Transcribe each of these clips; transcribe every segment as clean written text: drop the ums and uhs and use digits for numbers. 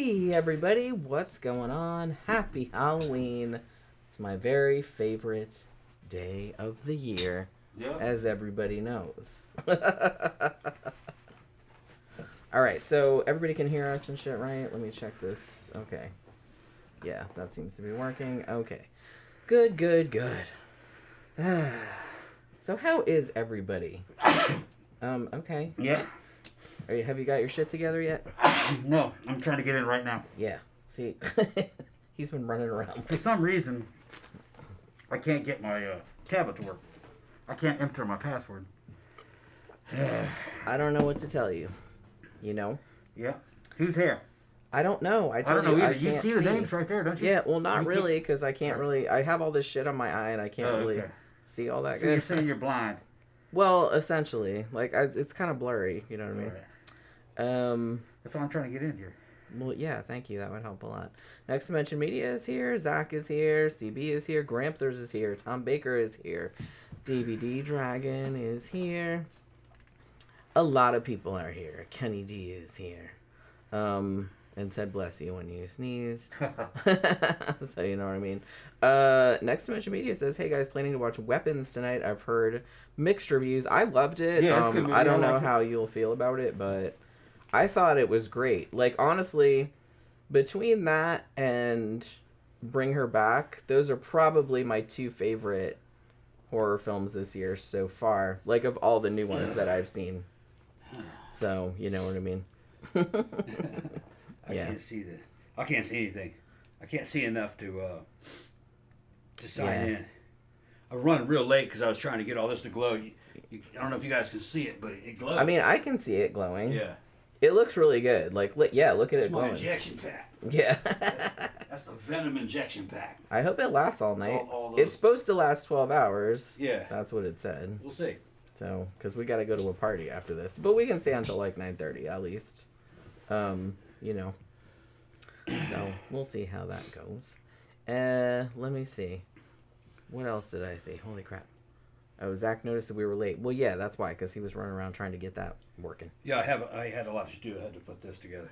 Hey everybody, what's going on? Happy Halloween. It's my very favorite day of the year, as everybody knows. Alright, so everybody can hear us and shit, right? Let me check this. Okay. Yeah, that seems to be working. Okay. Good. So how is everybody? Okay. Yeah. Have you got your shit together yet? No, I'm trying to get in right now. Yeah. See, he's been running around. For some reason, I can't get my tablet to work. I can't enter my password. I don't know what to tell you. You know? Yeah. Who's here? I don't know. I don't know either. You see the names right there, don't you? Yeah, well, not really, because I can't really... I have all this shit on my eye, and I can't really see all that so good. You're saying you're blind? Well, essentially. Like, it's kind of blurry, you know what I mean? Right. That's why I'm trying to get in here. Well, yeah, thank you. That would help a lot. Next Dimension Media is here. Zach is here. CB is here. Gramplers is here. Tom Baker is here. DVD Dragon is here. A lot of people are here. Kenny D is here. And said bless you when you sneezed. So you know what I mean. Next Dimension Media says, hey guys, planning to watch Weapons tonight. I've heard mixed reviews. I loved it. Yeah, I don't know how you'll feel about it, but I thought it was great. Like, honestly, between that and Bring Her Back, those are probably my two favorite horror films this year so far. Like, of all the new ones that I've seen. So, you know what I mean. I can't see anything. I can't see enough to sign in. I run real late because I was trying to get all this to glow. I don't know if you guys can see it, but it glows. I mean, I can see it glowing. Yeah. It looks really good. Like, yeah, look at it glowing. That's my injection pack. Yeah. That's the Venom injection pack. I hope it lasts all night. All It's supposed to last 12 hours. Yeah. That's what it said. We'll see. So, because we got to go to a party after this. But we can stay until like 9:30 at least. You know. So, we'll see how that goes. Let me see. What else did I see? Holy crap. Oh, Zach noticed that we were late. Well, yeah, that's why, because he was running around trying to get that working. Yeah, I had a lot to do. I had to put this together.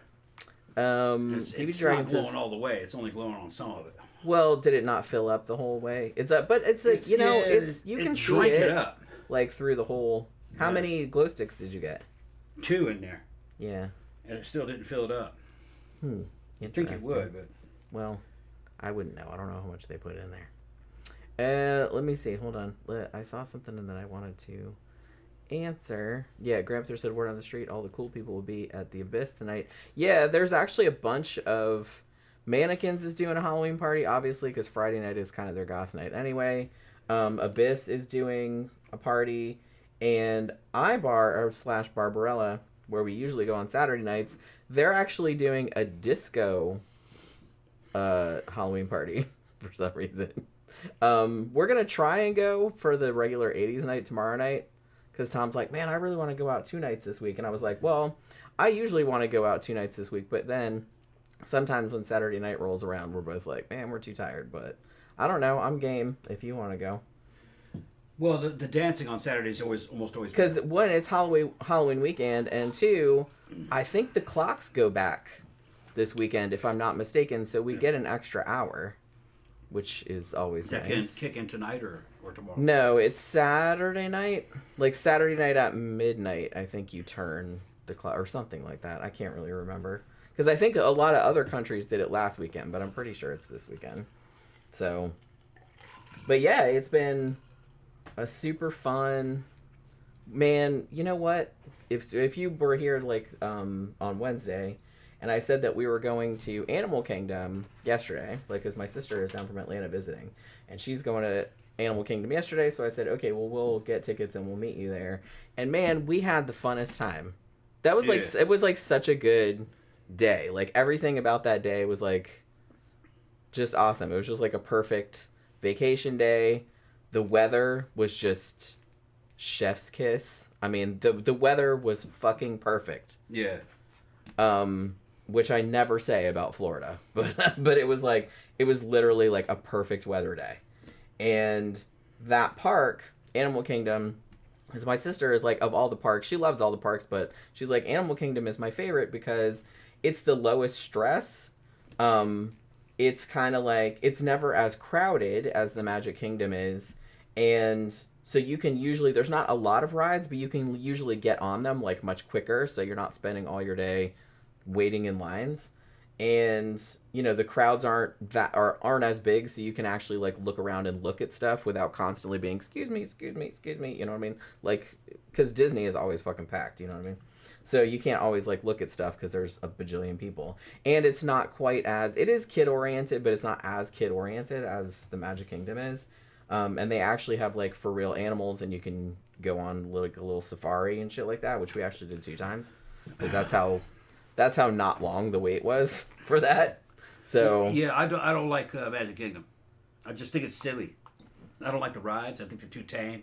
TV Dragon not glowing says, all the way. It's only glowing on some of it. well, did it not fill up the whole way? It's up, but it's like, you know, it's you can see drank it up. like through the whole. How many glow sticks did you get? 2 in there. Yeah. And it still didn't fill it up. I think it would, but well, I wouldn't know. I don't know how much they put in there. Let me see. Hold on. I saw something that I wanted to answer. Yeah, Gramper said word on the street. All the cool people will be at the Abyss tonight. Yeah, there's actually a bunch of Mannequins is doing a Halloween party, obviously, because Friday night is kind of their goth night anyway. Abyss is doing a party, and iBar / Barbarella, where we usually go on Saturday nights, they're actually doing a disco Halloween party for some reason. We're gonna try and go for the regular 80s night tomorrow night, because Tom's like, man, I really want to go out 2 nights this week, and I was like, well, I usually want to go out 2 nights this week, but then sometimes when Saturday night rolls around, we're both like, man, we're too tired. But I don't know, I'm game if you want to go. well, the dancing on Saturday is almost always Because one, it's Halloween weekend, and 2, I think the clocks go back this weekend, if I'm not mistaken, so we get an extra hour, which is always that nice. can kick in tonight or tomorrow. No, it's Saturday night. Like Saturday night at midnight, I think you turn the clock or something like that. I can't really remember. Because I think a lot of other countries did it last weekend, but I'm pretty sure it's this weekend. So, but yeah, it's been a super fun, man. You know what? If you were here like on Wednesday, and I said that we were going to Animal Kingdom yesterday, like, because my sister is down from Atlanta visiting, and she's going to Animal Kingdom yesterday, so I said, okay, well, we'll get tickets and we'll meet you there. And man, we had the funnest time. That was like, it was like such a good day. Like, everything about that day was like just awesome. It was just like a perfect vacation day. The weather was just chef's kiss. I mean, the weather was fucking perfect. Yeah. Which I never say about Florida, but it was literally like a perfect weather day. And that park, Animal Kingdom, is my sister is like, of all the parks, she loves all the parks, but she's like, Animal Kingdom is my favorite because it's the lowest stress. It's kind of like, it's never as crowded as the Magic Kingdom is. And so you can usually, there's not a lot of rides, but you can usually get on them like much quicker. So you're not spending all your day waiting in lines. And, you know, the crowds aren't as big. So you can actually like look around and look at stuff without constantly being, excuse me. You know what I mean? Like, because Disney is always fucking packed. You know what I mean? So you can't always like look at stuff because there's a bajillion people. And it's not quite as, it is kid oriented, but it's not as kid oriented as the Magic Kingdom is. And they actually have like for real animals, and you can go on like a little safari and shit like that, which we actually did 2 times. Because that's how not long the wait was for that. So yeah, I don't like Magic Kingdom. I just think it's silly. I don't like the rides. I think they're too tame.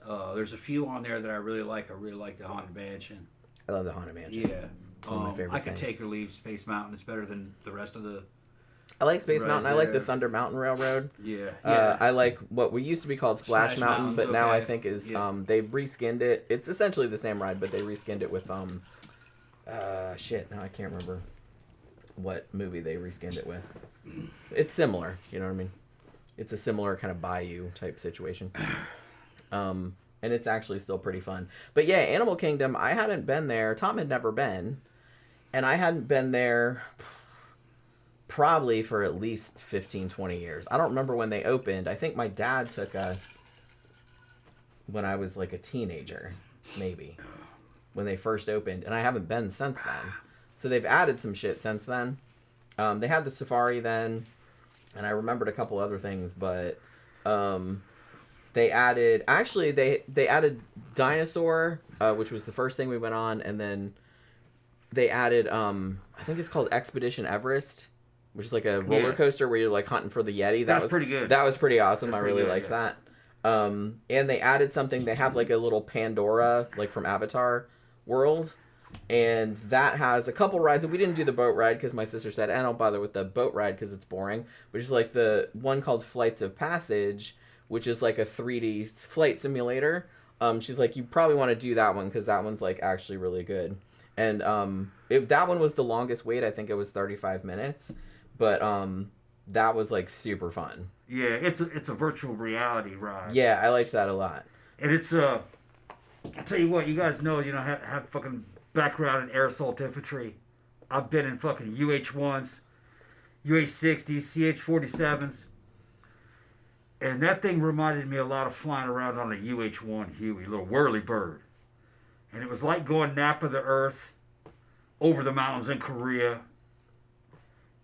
There's a few on there that I really like. I really like the Haunted Mansion. I love the Haunted Mansion. Yeah. It's one of my favorite I could things. take or leave Space Mountain. It's better than the rest of the... I like Space Mountain. I like the there. Thunder Mountain Railroad. Yeah. I like what we used to be called Splash Mountain, but now I think is they reskinned it. It's essentially the same ride, but they reskinned it with shit. Now I can't remember what movie they reskinned it with. It's similar, you know what I mean? It's a similar kind of bayou type situation. And it's actually still pretty fun. But yeah, Animal Kingdom, I hadn't been there. Tom had never been, and I hadn't been there probably for at least 15, 20 years. I don't remember when they opened. I think my dad took us when I was like a teenager, maybe, when they first opened. And I haven't been since then. So they've added some shit since then. They had the safari then, and I remembered a couple other things, but they added, actually, they added Dinosaur, which was the first thing we went on, and then they added, I think it's called Expedition Everest, which is like a roller coaster where you're like hunting for the Yeti. That was pretty good. That was pretty awesome. I really good, liked that. And they added something. They have like a little Pandora, like from Avatar world, and that has a couple rides. And we didn't do the boat ride because my sister said, "I don't bother with the boat ride because it's boring." Which is like the one called Flights of Passage, which is like a 3D flight simulator. She's like, you probably want to do that one because that one's like actually really good. And that one was the longest wait. I think it was 35 minutes. But that was like super fun. Yeah, it's a virtual reality ride. Yeah, I liked that a lot. And it's I'll tell you what, you guys know, have fucking background in air assault infantry. I've been in fucking UH-1s, UH-60s, CH-47s. And that thing reminded me a lot of flying around on a UH-1 Huey, little whirly bird. And it was like going Napa the Earth over the mountains in Korea.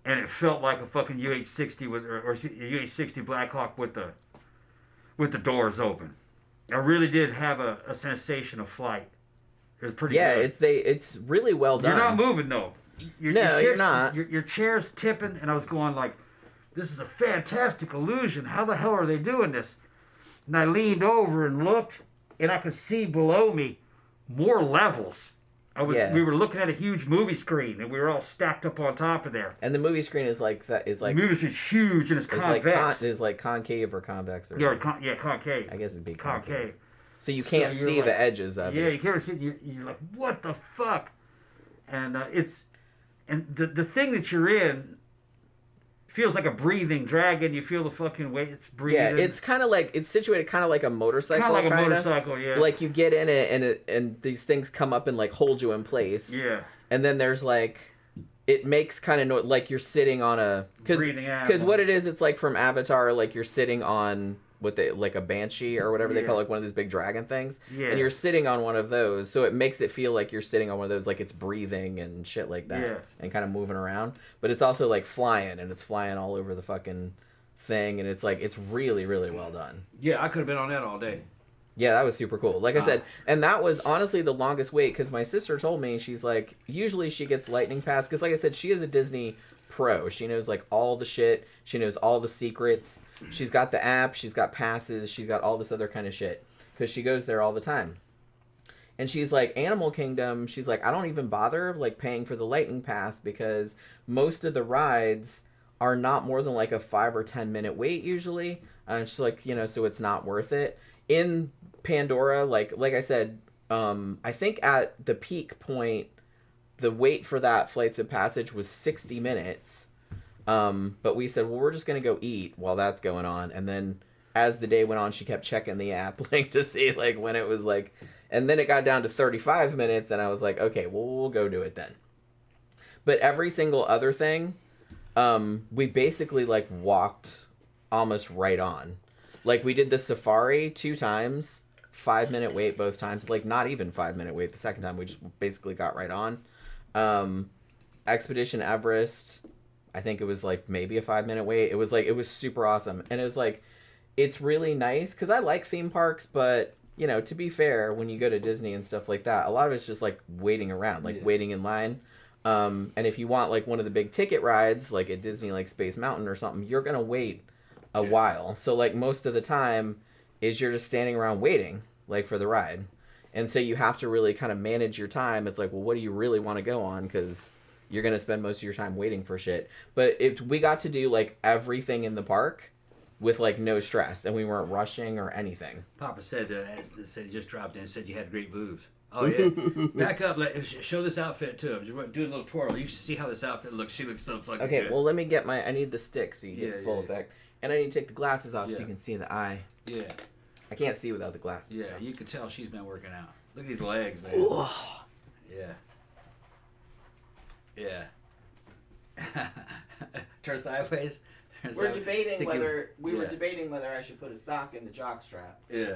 And it felt like a fucking UH-60 or UH-60 Blackhawk with the doors open. I really did have a sensation of flight. It was pretty good. It's really well done. You're not moving though. You're not. Your chair's tipping, and I was going like, this is a fantastic illusion. How the hell are they doing this? And I leaned over and looked, and I could see below me more levels. We were looking at a huge movie screen, and we were all stacked up on top of there. And the movie screen is like that. Is like the movie screen's huge and it's convex. It's like concave or convex or concave. I guess it'd be concave. So you can't see like, the edges of it. Yeah, you can't see. You're like, what the fuck? And the thing that you're in feels like a breathing dragon. You feel the fucking weight it's breathing. Yeah, it's kind of like, it's situated kind of like a motorcycle. Kind of like a motorcycle, yeah. Like you get in it and these things come up and like hold you in place. Yeah. And then there's like, it makes kind of like you're sitting on a, because what it is, it's like from Avatar, like you're sitting on like a banshee or whatever they call it, like one of these big dragon things. Yeah. And you're sitting on one of those, so it makes it feel like you're sitting on one of those, like it's breathing and shit like that. Yeah. And kind of moving around. But it's also like flying, and it's flying all over the fucking thing, and it's like, it's really, really well done. Yeah, I could have been on that all day. Yeah, that was super cool. Like I said, and that was honestly the longest wait, because my sister told me, she's like, usually she gets Lightning Pass, because like I said, she is a Disney pro. She knows like all the shit. She knows all the secrets. She's got the app. She's got passes. She's got all this other kind of shit, because she goes there all the time. And she's like, Animal Kingdom, she's like, I don't even bother like paying for the Lightning Pass, because most of the rides are not more than like a 5 or 10 minute wait usually. And she's like, so it's not worth it. In Pandora, like I said, I think at the peak point, the wait for that Flights of Passage was 60 minutes. But we said, well, we're just going to go eat while that's going on. And then as the day went on, she kept checking the app like to see like when it was like, and then it got down to 35 minutes and I was like, okay, well, we'll go do it then. But every single other thing, we basically like walked almost right on. Like we did the safari 2 times, 5-minute wait both times, like not even 5-minute wait the second time. We just basically got right on. Expedition Everest, I think it was like maybe a 5-minute wait. It was super awesome. And it was like, it's really nice because I like theme parks, but you know, to be fair, when you go to Disney and stuff like that, a lot of it's just like waiting around, like waiting in line. And if you want like one of the big ticket rides, like at Disney, like Space Mountain or something, you're going to wait a while. So like most of the time is you're just standing around waiting like for the ride. And so you have to really kind of manage your time. It's like, well, what do you really want to go on? Because you're going to spend most of your time waiting for shit. But we got to do like everything in the park with like no stress, and we weren't rushing or anything. Papa said he just dropped in and said you had great boobs. Oh yeah, back up. Show this outfit to him. Do a little twirl. You should see how this outfit looks. She looks so fucking okay, good. well let me get I need the stick so you get the full effect, and I need to take the glasses off so you can see the eye. Yeah. I can't see without the glasses. Yeah, so. you can tell she's been working out. Look at these legs, man. Yeah. Yeah. Turn sideways. We're debating whether I should put a sock in the jock strap. Yeah.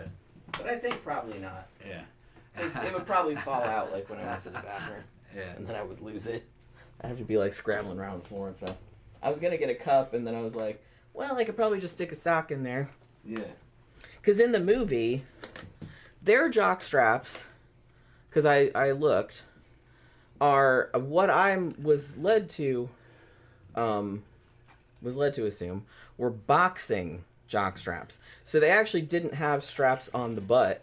But I think probably not. Yeah. It would probably fall out like when I went to the bathroom. Yeah. And then I would lose it. I have to be like scrambling around the floor and stuff. I was gonna get a cup and then I was like, well, I could probably just stick a sock in there. Yeah. Because in the movie, their jock straps, because I looked, are what I was led to assume were boxing jock straps. So they actually didn't have straps on the butt.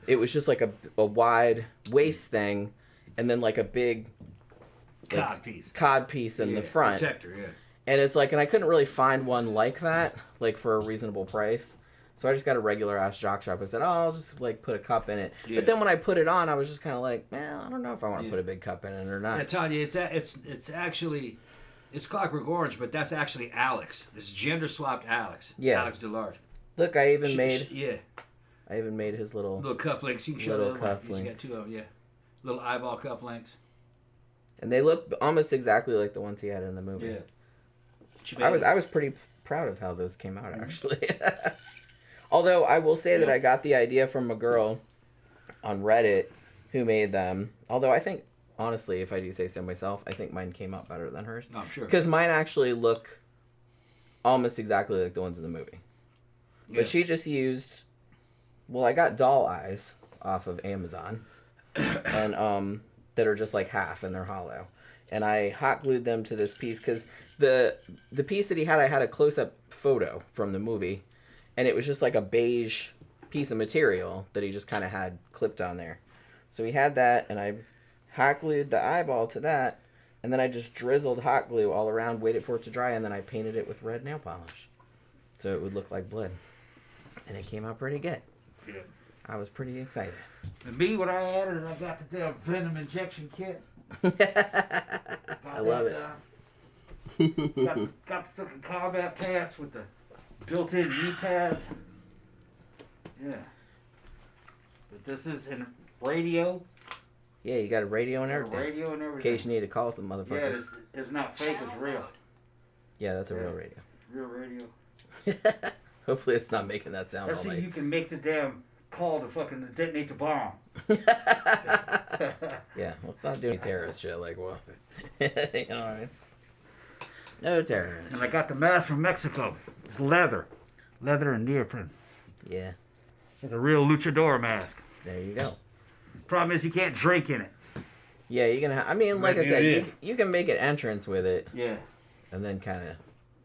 It was just like a wide waist thing, and then like a big cod piece in the front. Protector, yeah. And it's like, and I couldn't really find one like that, like for a reasonable price. So I just got a regular ass jock strap. I said, oh, I'll just like put a cup in it. Yeah. But then when I put it on, I was just kind of like, I don't know if I want to put a big cup in it or not. I tell you, it's actually, it's Clockwork Orange, but that's actually Alex. It's gender swapped Alex. Yeah. Alex DeLarge. Look, I even made his little cufflinks. You can show little cufflinks. You got 2 of them, yeah. Little eyeball cufflinks. And they look almost exactly like the ones he had in the movie. Yeah. I was pretty proud of how those came out, actually. Although I will say that I got the idea from a girl on Reddit who made them. Although I think, honestly, if I do say so myself, I think mine came out better than hers. No, I'm sure. Because mine actually look almost exactly like the ones in the movie. Yeah. But she just used... Well, I got doll eyes off of Amazon. And that are just like half and they're hollow. And I hot glued them to this piece because the piece that he had, I had a close-up photo from the movie. And it was just like a beige piece of material that he just kind of had clipped on there. So he had that, and I hot glued the eyeball to that, and then I just drizzled hot glue all around, waited for it to dry, and then I painted it with red nail polish. So it would look like blood. And it came out pretty good. Yeah. I was pretty excited. And me, what I added, I got the damn venom injection kit. I love it. Got the fucking combat pants with the built-in knee pads. Yeah. But this is in radio. Yeah, you got a radio and everything. Radio and everything. In case you need to call some motherfuckers. Yeah, it's not fake, it's real. Yeah, that's a real radio. Real radio. Hopefully it's not making that sound all night. You can make the damn call to fucking detonate the bomb. Yeah, let's not do any terrorist shit like what. You know what I mean? No terrorist. And I got the mask from Mexico. It's leather. Leather and neoprene. Yeah. It's a real luchador mask. There you go. Problem is you can't drink in it. Yeah, you're gonna I mean, like I said, you can make an entrance with it. Yeah. And then kind of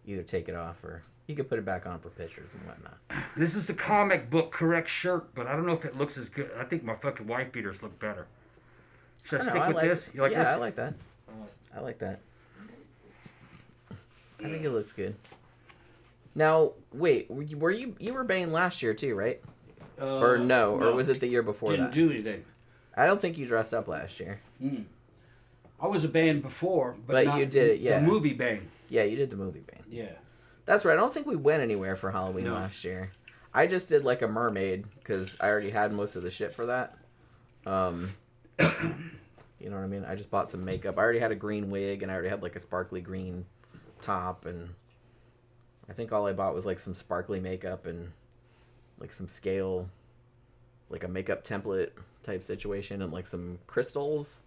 either take it off or you can put it back on for pictures and whatnot. This is the comic book correct shirt, but I don't know if it looks as good. I think my fucking wife beaters look better. Should I stick with this? You like this? Yeah, I like that. I like that. I think it looks good. Now, wait, were you were Bane last year too, right? Or was it the year before that? Didn't do anything. I don't think you dressed up last year. I was a Bane before, but But not you did it, yeah. the movie Bane. Yeah, you did the movie Bane. Yeah. That's right. I don't think we went anywhere for Halloween No. last year. I just did like a mermaid because I already had most of the shit for that. You know what I mean? I just bought some makeup. I already had a green wig and I already had like a sparkly green top, and I think all I bought was like some sparkly makeup and like some scale, like a makeup template type situation, and like some crystals,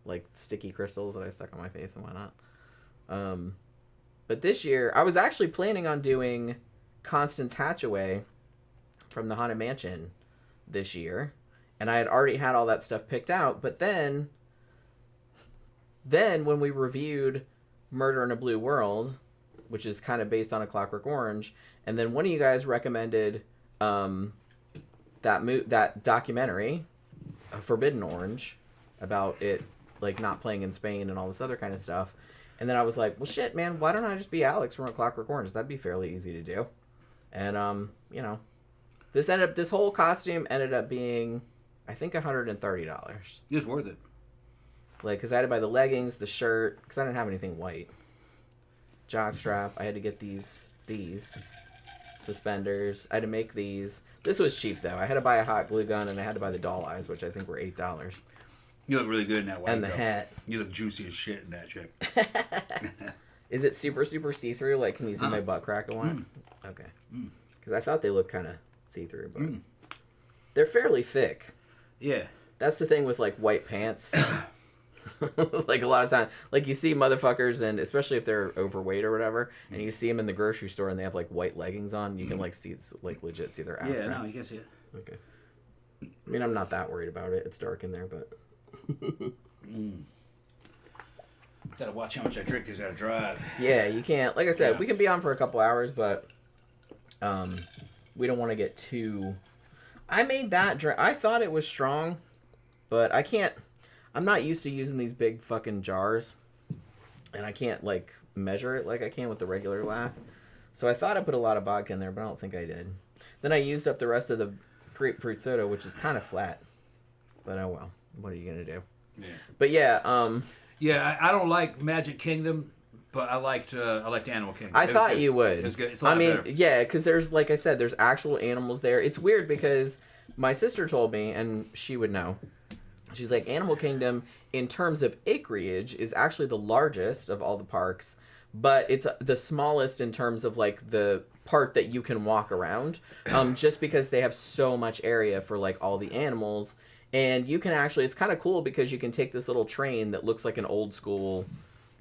like sticky crystals that I stuck on my face and whatnot. But this year, I was actually planning on doing Constance Hatchaway from the Haunted Mansion this year, and I had already had all that stuff picked out. But then when we reviewed Murder in a Blue World, which is kind of based on A Clockwork Orange, and then one of you guys recommended that documentary, Forbidden Orange, about it like not playing in Spain and all this other kind of stuff. And then I was like, well, shit, man, why don't I just be Alex from A Clockwork Orange? That'd be fairly easy to do. And, you know, this whole costume ended up being, I think, $130. It was worth it. Like, because I had to buy the leggings, the shirt, because I didn't have anything white. Jockstrap. I had to get these suspenders. I had to make these. This was cheap, though. I had to buy a hot glue gun, and I had to buy the doll eyes, which I think were $8. You look really good in that white. And the hat. You look juicy as shit in that shit. Is it super, super see-through? Like, can you see my butt crack on it? Okay. Because I thought they looked kind of see-through, but they're fairly thick. Yeah. That's the thing with, like, white pants. Like, a lot of time, like, you see motherfuckers, and especially if they're overweight or whatever, and you see them in the grocery store and they have, like, white leggings on, you can, like, see, like, legit see their ass. Yeah, crack. no, you can see it. Okay. I mean, I'm not that worried about it. It's dark in there, but... Gotta watch how much I drink because I gotta drive. Yeah, you can't. Like I said, we can be on for a couple hours, but we don't want to get too... I made that drink. I thought it was strong, but I can't... I'm not used to using these big fucking jars, and I can't, like, measure it like I can with the regular glass. So I thought I put a lot of vodka in there, but I don't think I did. Then I used up the rest of the grapefruit soda, which is kind of flat. But oh well. What are you gonna do? Yeah. But yeah, yeah, I don't like Magic Kingdom, but I liked Animal Kingdom. I thought you would. It was good. It's a lot better. Yeah, because there's, like I said, there's actual animals there. It's weird because my sister told me, and she would know. She's like, Animal Kingdom, in terms of acreage, is actually the largest of all the parks, but it's the smallest in terms of, like, the part that you can walk around, just because they have so much area for, like, all the animals. And you can actually, it's kind of cool because you can take this little train that looks like an old school,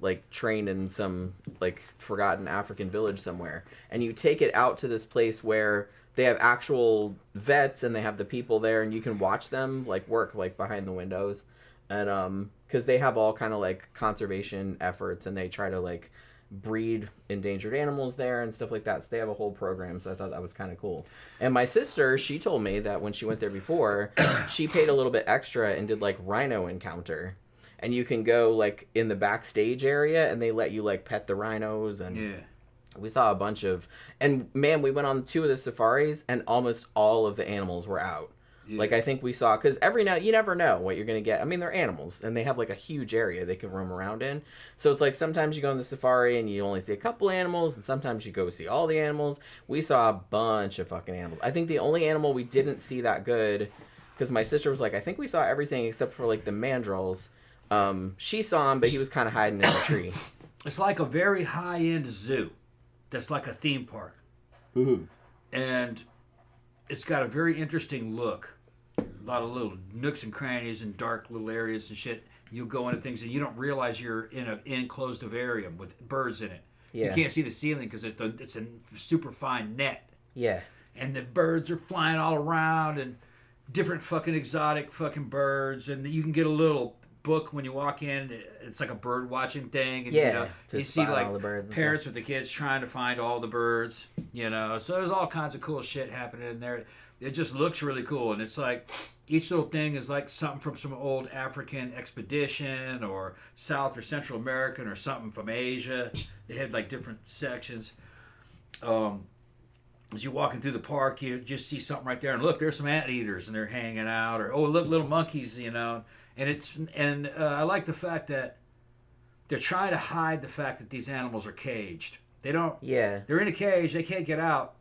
like, train in some, like, forgotten African village somewhere. And you take it out to this place where they have actual vets and they have the people there, and you can watch them, like, work, like, behind the windows. And, because they have all kind of, like, conservation efforts, and they try to, like, breed endangered animals there and stuff like that. So they have a whole program, so I thought that was kind of cool. And my sister, she told me that when she went there before, she paid a little bit extra and did, like, rhino encounter. And you can go, like, in the backstage area, and they let you, like, pet the rhinos. And Yeah. we saw a bunch of... And, man, we went on 2 of the safaris, and almost all of the animals were out. Yeah. Like, I think we saw... Because every now... You never know what you're going to get. I mean, they're animals, and they have, like, a huge area they can roam around in. So it's like sometimes you go on the safari, and you only see a couple animals, and sometimes you go see all the animals. We saw a bunch of fucking animals. I think the only animal we didn't see that good... Because my sister was like, I think we saw everything except for, like, the mandrills. She saw him, but he was kind of hiding in a tree. It's like a very high-end zoo. That's like a theme park. Mm-hmm. And it's got a very interesting look. A lot of little nooks and crannies and dark little areas and shit. You go into things and you don't realize you're in an enclosed vivarium with birds in it. Yeah. You can't see the ceiling because it's a super fine net. Yeah. And the birds are flying all around and different fucking exotic fucking birds. And you can get a little book when you walk in. It's like a bird watching thing. And, yeah. You know, you see like parents with the kids trying to find all the birds. You know, so there's all kinds of cool shit happening in there. It just looks really cool, and it's like each little thing is like something from some old African expedition or South or Central American or something from Asia. They had like different sections. As you're walking through the park, you just see something right there, and look, there's some anteaters, and they're hanging out, or oh, look, little monkeys, you know. And I like the fact that they're trying to hide the fact that these animals are caged. They don't. Yeah. They're in a cage. They can't get out.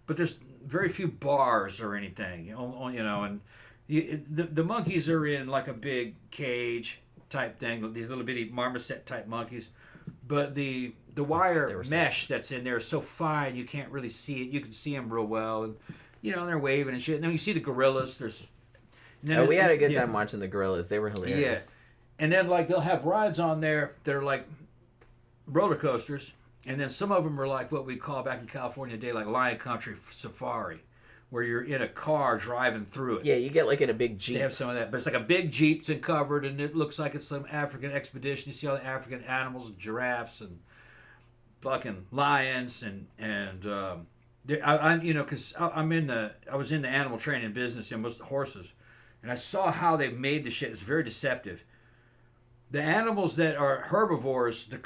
But there's very few bars or anything. And the monkeys are in like a big cage type thing. These little bitty marmoset type monkeys. But the wire mesh that's in there is so fine you can't really see it. You can see them real well, and they're waving and shit. And then you see the gorillas. We had a good time watching the gorillas. They were hilarious. Yeah. And then like they'll have rides on there that are like roller coasters, and then some of them are like what we call back in California today like Lion Country Safari, where you're in a car driving through it. Yeah, you get like in a big Jeep. They have some of that, but it's like a big Jeep. It's covered, and it looks like it's some African expedition. You see all the African animals, giraffes, and fucking lions, because I was in the animal training business and most horses, and I saw how they made the shit. It's very deceptive. The animals that are herbivores, the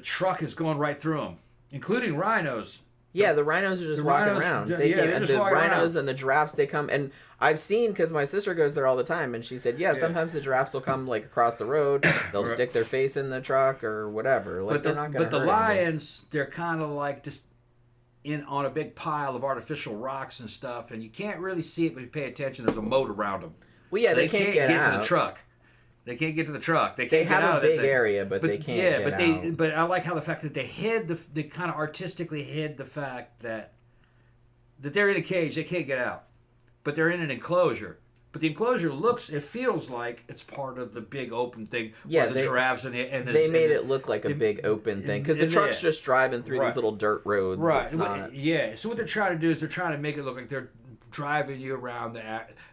truck is going right through them, including rhinos. Yeah, the rhinos are just walking around. The rhinos and the giraffes, they come, and I've seen, because my sister goes there all the time, and she said, sometimes the giraffes will come like across the road, they'll stick their face in the truck or whatever. Like, they're not going to hurt But the lions, they're kind of like just on a big pile of artificial rocks and stuff, and you can't really see it, but if you pay attention, there's a moat around them. Well, yeah, so they can't get out. To the truck. They can't get to the truck. They can't get out of it. They have a big area, but they can't get out. But I like how the fact that they kind of artistically hid the fact that they're in a cage. They can't get out, but they're in an enclosure. But the enclosure feels like it's part of the big open thing. Yeah, the giraffes and they made it look like a big open thing because the truck's just driving through these little dirt roads. Right. Yeah. So what they're trying to do is they're trying to make it look like they're driving you around the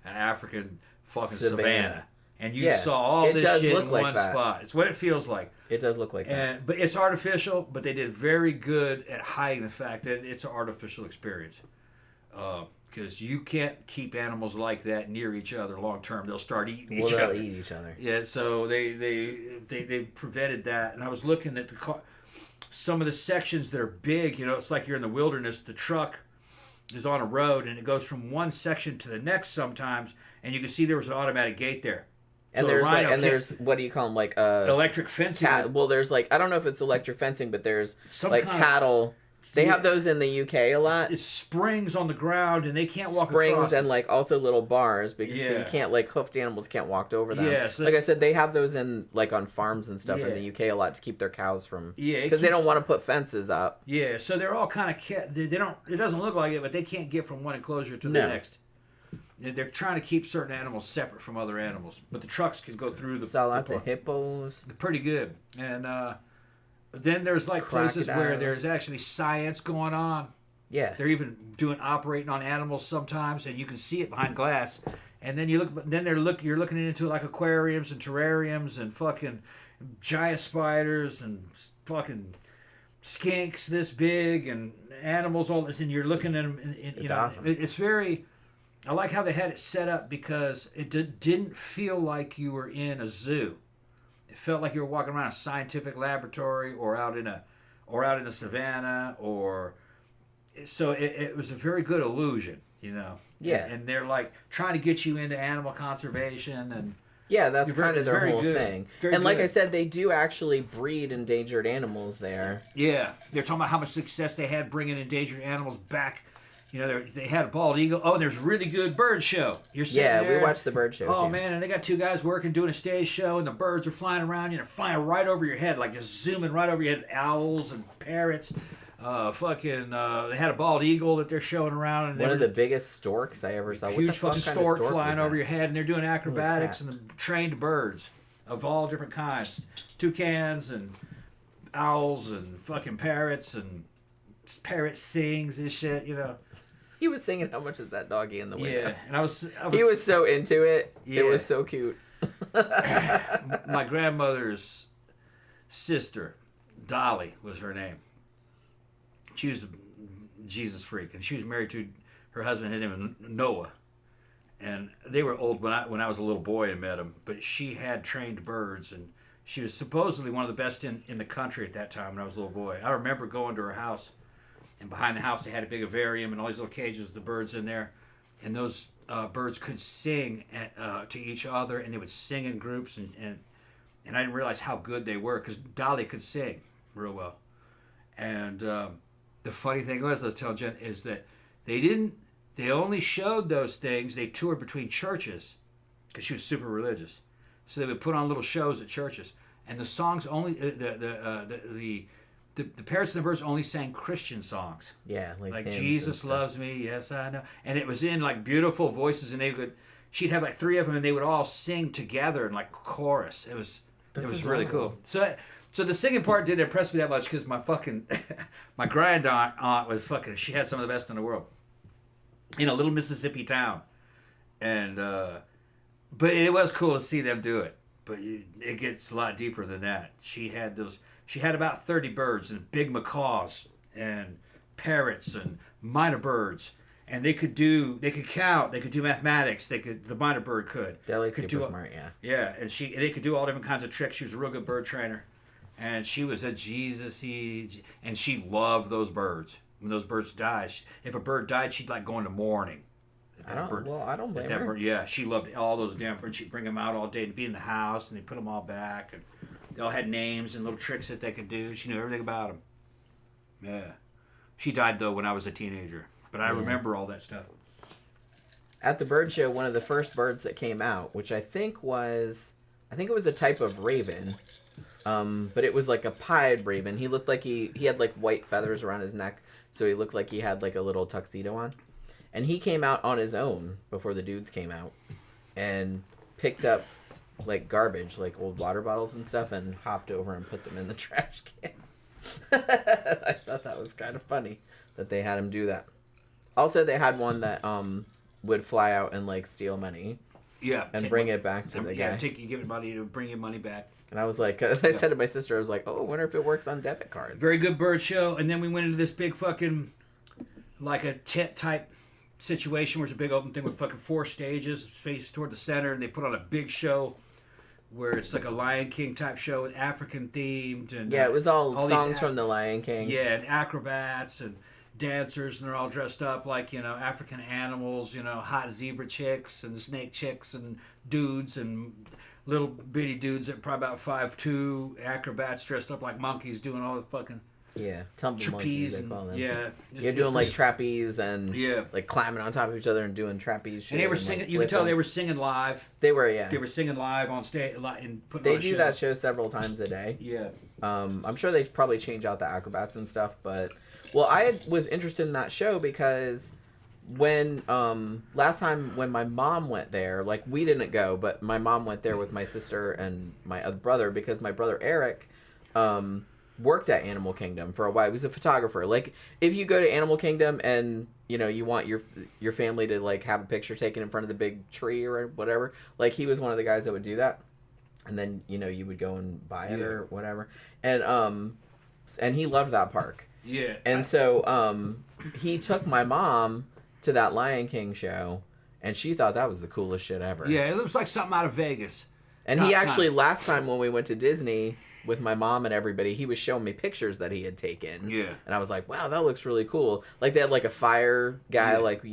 African fucking savannah. And you saw all this shit in one spot. It's what it feels like. It does look like that. But it's artificial, but they did very good at hiding the fact that it's an artificial experience. Because you can't keep animals like that near each other long term. They'll start eating each other. They'll eat each other. Yeah, so they prevented that. And I was looking at some of the sections that are big. It's like you're in the wilderness. The truck is on a road, and it goes from one section to the next sometimes, and you can see there was an automatic gate there. And so there's what do you call them, like electric fencing? There's like, I don't know if it's electric fencing, but there's cattle. They have those in the UK a lot. It's springs on the ground, and they can't walk across. Springs and like also little bars because so you can't hoofed animals can't walk over them. Yeah, so like I said, they have those in like on farms and stuff in the UK a lot to keep their cows from. Yeah, because they don't want to put fences up. Yeah, so they're all kind of they don't. It doesn't look like it, but they can't get from one enclosure to the next. They're trying to keep certain animals separate from other animals, but the trucks can go through the. Saw lots of hippos. Pretty good, and then there's like places where there's actually science going on. Yeah, they're even operating on animals sometimes, and you can see it behind glass. And then you're looking into like aquariums and terrariums and fucking giant spiders and fucking skinks this big and animals all this, and you're looking at them. It's awesome. It's very. I like how they had it set up because it didn't feel like you were in a zoo. It felt like you were walking around a scientific laboratory or out in the savannah, so it was a very good illusion, Yeah. And they're like trying to get you into animal conservation and. Yeah, that's kind of their whole thing. And like I said, they do actually breed endangered animals there. Yeah, they're talking about how much success they had bringing endangered animals back. They had a bald eagle. Oh, and there's a really good bird show. You're sitting there. We watched the bird show. Oh, man, and they got two guys doing a stage show, and the birds are flying around you. They're flying right over your head, like just zooming right over your head. Owls and parrots. They had a bald eagle that they're showing around. And one of the biggest storks I ever saw. Huge fucking stork flying over your head, and they're doing acrobatics and trained birds of all different kinds. Toucans and owls and fucking parrots and parrot sings and shit, He was singing "How Much Is That Doggy" in the window. Yeah, and I was he was so into it. Yeah. It was so cute. My grandmother's sister, Dolly, was her name. She was a Jesus freak, and she was married to her husband. His name was Noah, and they were old when I was a little boy and met him. But she had trained birds, and she was supposedly one of the best in the country at that time when I was a little boy. I remember going to her house. And behind the house, they had a big vivarium and all these little cages with the birds in there. And those birds could sing to each other, and they would sing in groups. And and I didn't realize how good they were because Dolly could sing real well. And the funny thing was, I was telling Jen, is that they only showed those things. They toured between churches because she was super religious. So they would put on little shows at churches, and the songs only the parents and the birds only sang Christian songs. Yeah, like Jesus loves me, yes I know, and it was in like beautiful voices, and she'd have like 3 of them, and they would all sing together in like chorus. It was really cool. So the singing part didn't impress me that much because my fucking my grand aunt was fucking. She had some of the best in the world in a little Mississippi town, and but it was cool to see them do it. But it gets a lot deeper than that. She had about 30 birds and big macaws and parrots and minor birds, and they could count, they could do mathematics, the minor bird could. They're like super smart, yeah. Yeah, and they could do all different kinds of tricks. She was a real good bird trainer, and she was a Jesus-y, and she loved those birds. When those birds died, if a bird died, she'd like go into mourning. I don't blame her. Yeah, she loved all those damn birds. She'd bring them out all day and be in the house, and they put them all back, and they all had names and little tricks that they could do. She knew everything about them. Yeah. She died, though, when I was a teenager, but I remember all that stuff. At the bird show, one of the first birds that came out, which I think it was a type of raven, but it was like a pied raven. He looked like he had like white feathers around his neck, so he looked like he had like a little tuxedo on. And he came out on his own before the dudes came out and picked up like garbage, like old water bottles and stuff, and hopped over and put them in the trash can. I thought that was kind of funny that they had him do that. Also, they had one that would fly out and like steal money. Yeah. And bring it back to the guy. You give it money to bring your money back. And I was like, as I said to my sister, I was like, oh, I wonder if it works on debit cards. Very good bird show. And then we went into this big fucking, like a tent type situation where it's a big open thing with fucking 4 stages faced toward the center, and they put on a big show where it's like a Lion King type show with African themed, and it was all songs from the Lion King. Yeah, and acrobats and dancers, and they're all dressed up like, African animals, hot zebra chicks and snake chicks and dudes and little bitty dudes that are probably about 5'2", acrobats dressed up like monkeys doing all the fucking tumble trapeze monkeys, they call them. You're doing like trapeze and like climbing on top of each other and doing trapeze shit. And they were singing. Like, you could tell they were singing live. They were, They were singing live on stage and putting. They on a do show. that show several times a day. Yeah. I'm sure they probably change out the acrobats and stuff, but I was interested in that show because when last time when my mom went there, like we didn't go, but my mom went there with my sister and my other brother because my brother Eric worked at Animal Kingdom for a while. He was a photographer. Like if you go to Animal Kingdom and you want your family to like have a picture taken in front of the big tree or whatever, like he was one of the guys that would do that. And then you would go and buy it or whatever. And he loved that park. Yeah. And so he took my mom to that Lion King show, and she thought that was the coolest shit ever. Yeah, it looks like something out of Vegas. And he actually, last time when we went to Disney with my mom and everybody, he was showing me pictures that he had taken. Yeah. And I was like, wow, that looks really cool. Like they had like a fire guy, like, the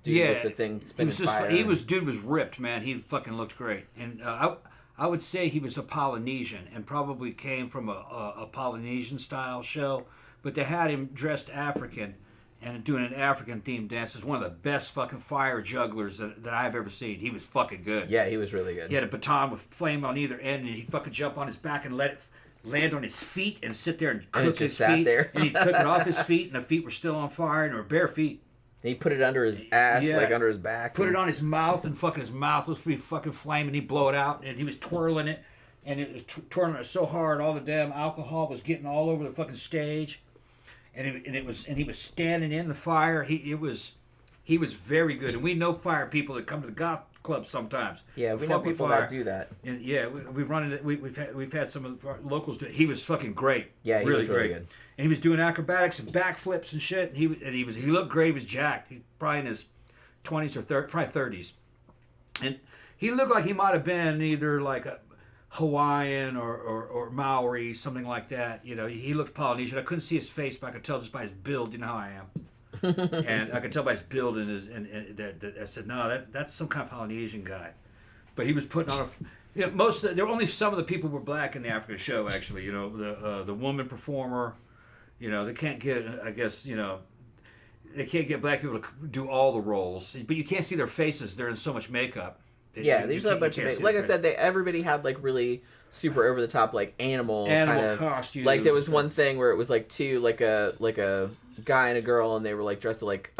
dude with the thing spinning fire. Dude was ripped, man. He fucking looked great. And I would say he was a Polynesian and probably came from a Polynesian style show, but they had him dressed African and doing an African-themed dance. Is one of the best fucking fire jugglers that I've ever seen. He was fucking good. Yeah, he was really good. He had a baton with flame on either end, and he'd fucking jump on his back and let it land on his feet and sit there and cook his feet. There. And he took it off his feet, and the feet were still on fire, and they were bare feet. And he put it under his ass, like under his back. Put it on his mouth, and fucking his mouth was be fucking flaming. He'd blow it out, and he was twirling it, and it was twirling it so hard, all the damn alcohol was getting all over the fucking stage. And he was standing in the fire. He was very good. And we know fire people that come to the golf club sometimes. Yeah, we know people that do that. And yeah, we've run into we've had some of our locals do it. He was fucking great. Yeah, he was really good. And he was doing acrobatics and backflips and shit. And he looked great. He was jacked. He probably in his 20s or probably 30s. And he looked like he might have been either like a Hawaiian or Maori, something like that. He looked Polynesian. I couldn't see his face, but I could tell just by his build. You know how I am. And I could tell by his build and that I said, no, that's some kind of Polynesian guy. But he was putting on Yeah, there were only some of the people were black in the African show. Actually, you know, the woman performer. You know, they can't get. I guess you know, they can't get black people to do all the roles, but you can't see their faces. They're in so much makeup. There's a bunch of like I said, everybody had like really super over the top like animal kind of costumes. Like there was one thing where it was like two like a guy and a girl, and they were like dressed like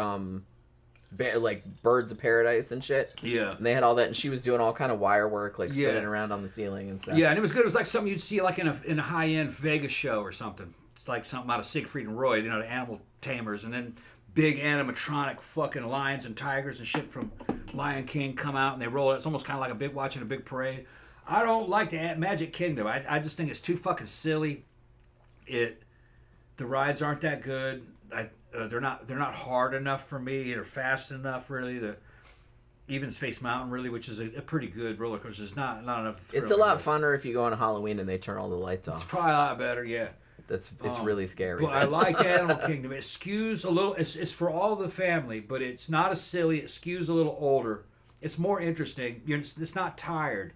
like birds of paradise and shit. Yeah. And they had all that, and she was doing all kind of wire work, like spinning around on the ceiling and stuff. Yeah, and it was good. It was like something you'd see like in a high end Vegas show or something. It's like something out of Siegfried and Roy, you know, the animal tamers, and then big animatronic fucking lions and tigers and shit from Lion King come out and they roll it. It's almost kind of like watching a big parade. I don't like the Magic Kingdom. I just think it's too fucking silly. The rides aren't that good. They're not hard enough for me. They're fast enough, really. Even Space Mountain, really, which is a pretty good roller coaster. It's not enough. It's a lot funner if you go on Halloween and they turn all the lights off. It's probably a lot better, yeah. It's really scary. But I like Animal Kingdom. It skews a little. It's for all the family, but it's not as silly. It skews a little older. It's more interesting. It's not tired.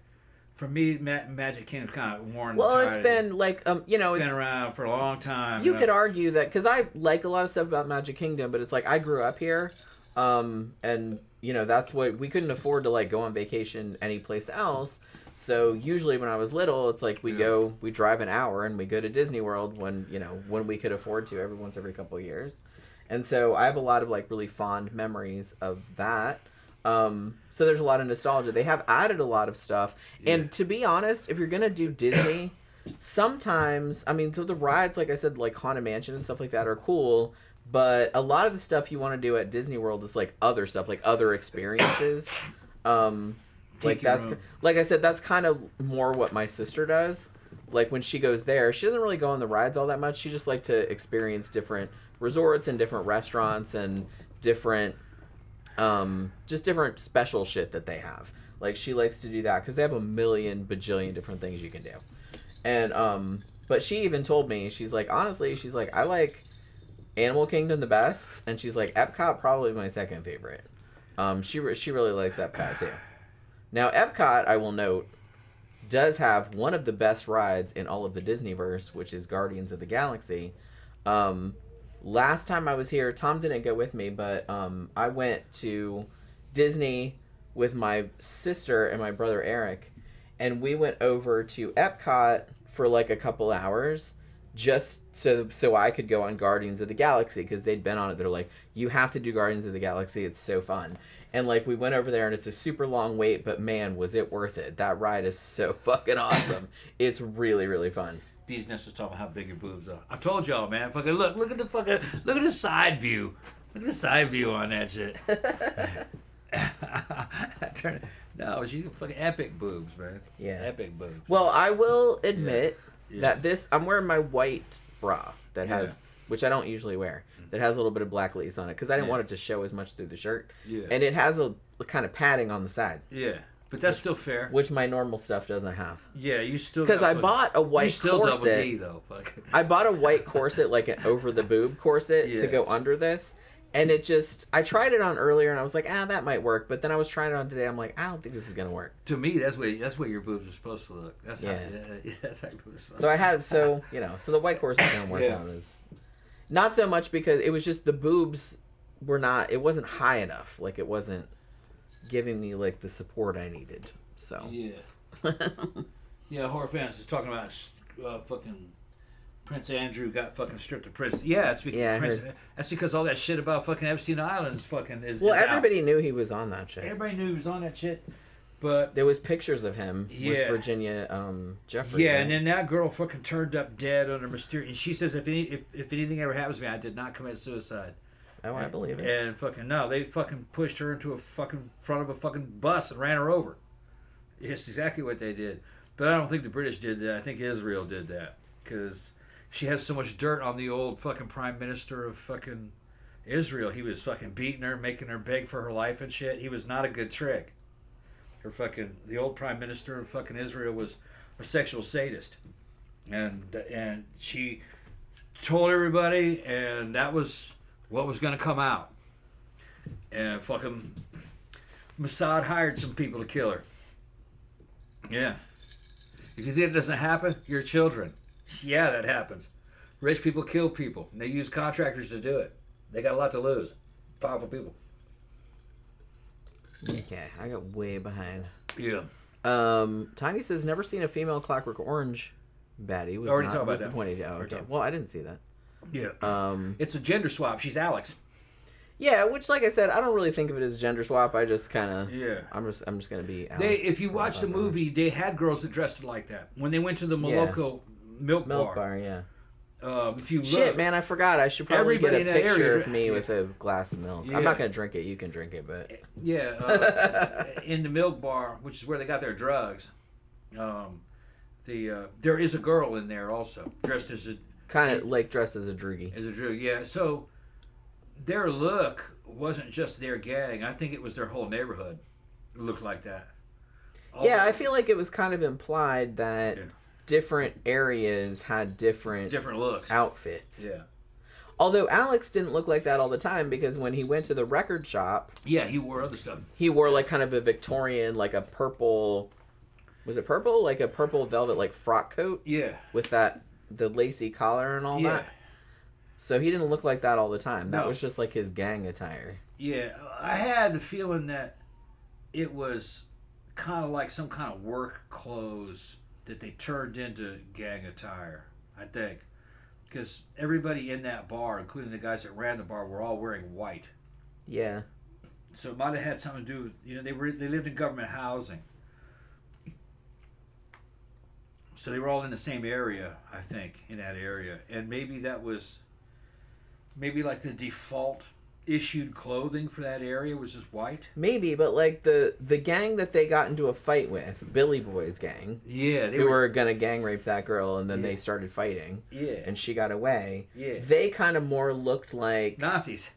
For me, Magic Kingdom's kind of worn. Well, tired. it's been like it's been around for a long time. You could argue that because I like a lot of stuff about Magic Kingdom, but it's like I grew up here, and that's what we couldn't afford to like go on vacation anyplace else. So usually when I was little, it's like we drive an hour and we go to Disney World when we could afford to every couple of years. And so I have a lot of like really fond memories of that. So there's a lot of nostalgia. They have added a lot of stuff. Yeah. And to be honest, if you're going to do Disney, sometimes, so the rides, like I said, like Haunted Mansion and stuff like that are cool. But a lot of the stuff you want to do at Disney World is like other stuff, like other experiences. Like I said, that's kind of more what my sister does. Like when she goes there, she doesn't really go on the rides all that much. She just like to experience different resorts and different restaurants and different, just different special shit that they have. Like she likes to do that because they have a million bajillion different things you can do. And but she even told me, she's like, honestly, she's like, I like Animal Kingdom the best, and she's like, Epcot probably my second favorite. She really likes Epcot too. Now, Epcot, I will note, does have one of the best rides in all of the Disneyverse, which is Guardians of the Galaxy. Last time I was here, Tom didn't go with me, but I went to Disney with my sister and my brother Eric, and we went over to Epcot for like a couple hours just so I could go on Guardians of the Galaxy, because they'd been on it. They're like, you have to do Guardians of the Galaxy. It's so fun. And, like, we went over there, and it's a super long wait, but, man, was it worth it. That ride is so fucking awesome. It's really, really fun. Business was talking about how big your boobs are. I told y'all, man. Fucking look at the side view. Look at the side view on that shit. No, she's fucking epic boobs, man. Yeah. Epic boobs. Well, I will admit that I'm wearing my white bra that has, which I don't usually wear, that has a little bit of black lace on it, because I didn't want it to show as much through the shirt. Yeah. And it has a kind of padding on the side. Yeah. But that's still fair. Which my normal stuff doesn't have. Yeah, you still... Because I bought a white corset. You still double D, though. Fuck. I bought a white corset, like an over-the-boob corset, to go under this. And it just... I tried it on earlier, and I was like, that might work. But then I was trying it on today. I'm like, I don't think this is going to work. To me, that's what your boobs are supposed to look. That's how your boobs are supposed to look. So I had... So the white corset going to work out is... Not so much because it was just the boobs were not... It wasn't high enough. Like, it wasn't giving me, like, the support I needed. So yeah, horror fans is talking about fucking Prince Andrew got fucking stripped of Prince. Yeah, that's because all that shit about fucking Epstein Island is everybody knew he was on that shit. Everybody knew he was on that shit, but there was pictures of him with Virginia Jeffrey. Yeah, and then that girl fucking turned up dead under mysterious. And she says if anything ever happens to me, I did not commit suicide. Oh, I believe it. And fucking no, they fucking pushed her into a fucking front of a fucking bus and ran her over. Yes, exactly what they did. But I don't think the British did that. I think Israel did that. Because she has so much dirt on the old fucking prime minister of fucking Israel. He was fucking beating her, making her beg for her life and shit. He was not a good trick. The old prime minister of fucking Israel was a sexual sadist. And she told everybody, and that was what was going to come out. And fucking Mossad hired some people to kill her. Yeah. If you think it doesn't happen, you're children. Yeah, that happens. Rich people kill people, and they use contractors to do it. They got a lot to lose. Powerful people. Okay, I got way behind. Yeah. Tiny says never seen a female Clockwork Orange baddie. Was Already not talked about that. disappointed. Oh, okay. Well, I didn't see that. Yeah. It's a gender swap. She's Alex. Yeah, which, like I said, I don't really think of it as gender swap. I just kind of, Yeah. I'm just gonna be. Alex. If you watch the movie, they had girls that dressed like that when they went to the Moloko milk bar. Yeah. If you look, Shit, man, I forgot. I should probably get a Everybody in that picture area- of me with a glass of milk. Yeah. I'm not gonna drink it. You can drink it, but in the milk bar, which is where they got their drugs, there is a girl in there also dressed as a kind of like dressed as a droogie. as a drug. Yeah, so their look wasn't just their gang. I think it was their whole neighborhood looked like that. Yeah, I feel like it was kind of implied that Yeah. different areas had different looks. outfits. Yeah. Although Alex didn't look like that all the time because when he went to the record shop, Yeah, he wore other stuff. he wore like kind of a Victorian, like a purple. Was it purple? Like a purple velvet, like frock coat Yeah. with the lacy collar and all Yeah. that. So he didn't look like that all the time. That No. was just like his gang attire. Yeah, I had the feeling that it was kind of like some kind of work clothes that they turned into gang attire, I think. Because everybody in that bar, including the guys that ran the bar, were all wearing white. Yeah. So it might have had something to do with, they lived in government housing. So they were all in the same area, I think, in that area. And maybe that was, like the default issued clothing for that area was just white. Maybe, but like the gang that they got into a fight with, Billy Boy's gang, Yeah, who were gonna gang rape that girl, and then Yeah. they started fighting, Yeah. and she got away. Yeah. They kind of more looked like Nazis.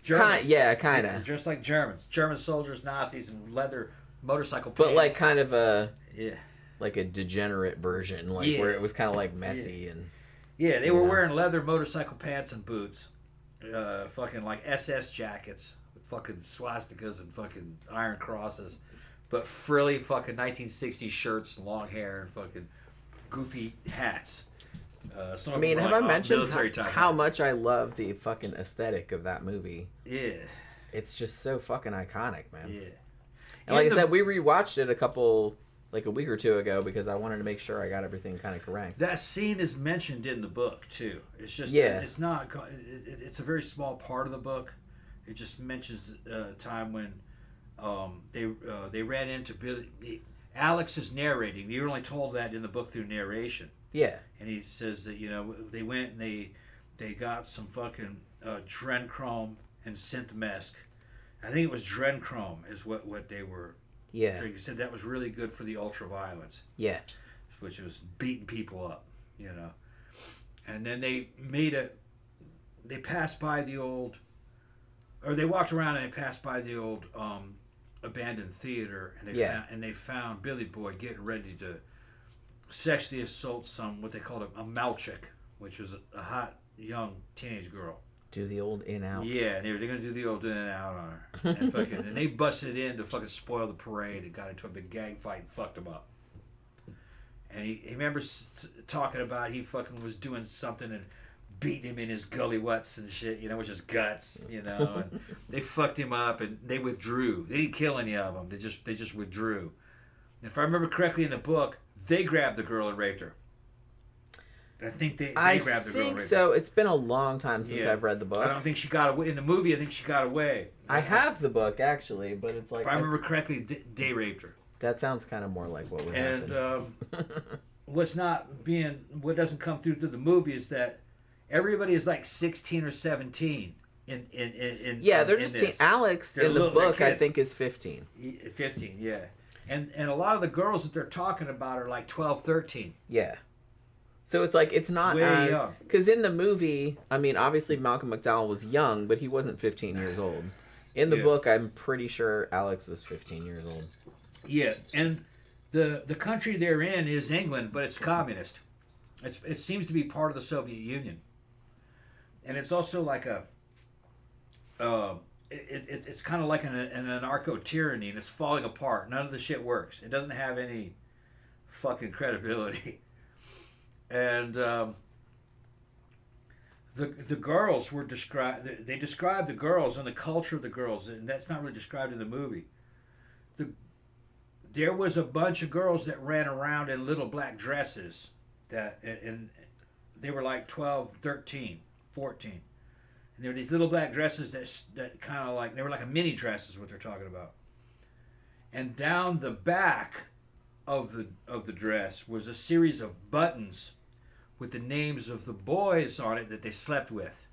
Germans. kind of, Just like Germans. German soldiers, Nazis, and leather motorcycle pants. but like kind of a Yeah. like a degenerate version, like Yeah. where it was kind of like messy and Yeah, they were Yeah. wearing leather motorcycle pants and boots. Fucking like SS jackets with fucking swastikas and fucking iron crosses. But frilly fucking 1960s shirts and long hair and fucking goofy hats. Some I of mean, them have were I like, mentioned military type how hats. much I love the fucking aesthetic of that movie? Yeah. It's just so fucking iconic, man. Yeah. And like And I said, we rewatched it a week or two ago because I wanted to make sure I got everything kind of correct. That scene is mentioned in the book too. It's just it's not. It's a very small part of the book. It just mentions a time when they ran into Billy. Alex is narrating. You're only told that in the book through narration. Yeah. And he says that they went and they got some fucking Drenchrome and Synthmesk. I think it was Drenchrome is what they were. Yeah. He said that was really good for the ultraviolence. Yeah. Which was beating people up, And then they passed by the old, or they walked around and they passed by the old abandoned theater, and they found Billy Boy getting ready to sexually assault what they called a Malchik, which was a hot young teenage girl. Do the old in out. Yeah, they're gonna do the old in and out on her, and they busted in to fucking spoil the parade and got into a big gang fight and fucked him up. And he remembers talking about he fucking was doing something and beating him in his gully wets and shit, which is guts, And they fucked him up and they withdrew. They didn't kill any of them. They just withdrew. And if I remember correctly in the book, they grabbed the girl and raped her. I think they grabbed the girl. I think so. It's been a long time since I've read the book. I don't think she got away. In the movie, I think she got away. I have the book, actually, but it's like... If I remember correctly, they raped her. That sounds kind of more like what would happen. And what doesn't come through the movie is that everybody is like 16 or 17 in they're just... Alex, in the book, I think, is 15. 15, yeah. And a lot of the girls that they're talking about are like 12, 13. Yeah. So it's like, it's not Way as... young. Because in the movie, I mean, obviously Malcolm McDowell was young, but he wasn't 15 years old. In the book, I'm pretty sure Alex was 15 years old. Yeah, and the country they're in is England, but it's communist. It seems to be part of the Soviet Union. And it's also like it's kind of like an anarcho-tyranny, and it's falling apart. None of the shit works. It doesn't have any fucking credibility. And the girls were described. They described the girls and the culture of the girls, and that's not really described in the movie. There was a bunch of girls that ran around in little black dresses and they were like 12, 13, 14. And there were these little black dresses that kind of like, they were like a mini dress is what they're talking about. And down the back of the dress was a series of buttons with the names of the boys on it that they slept with.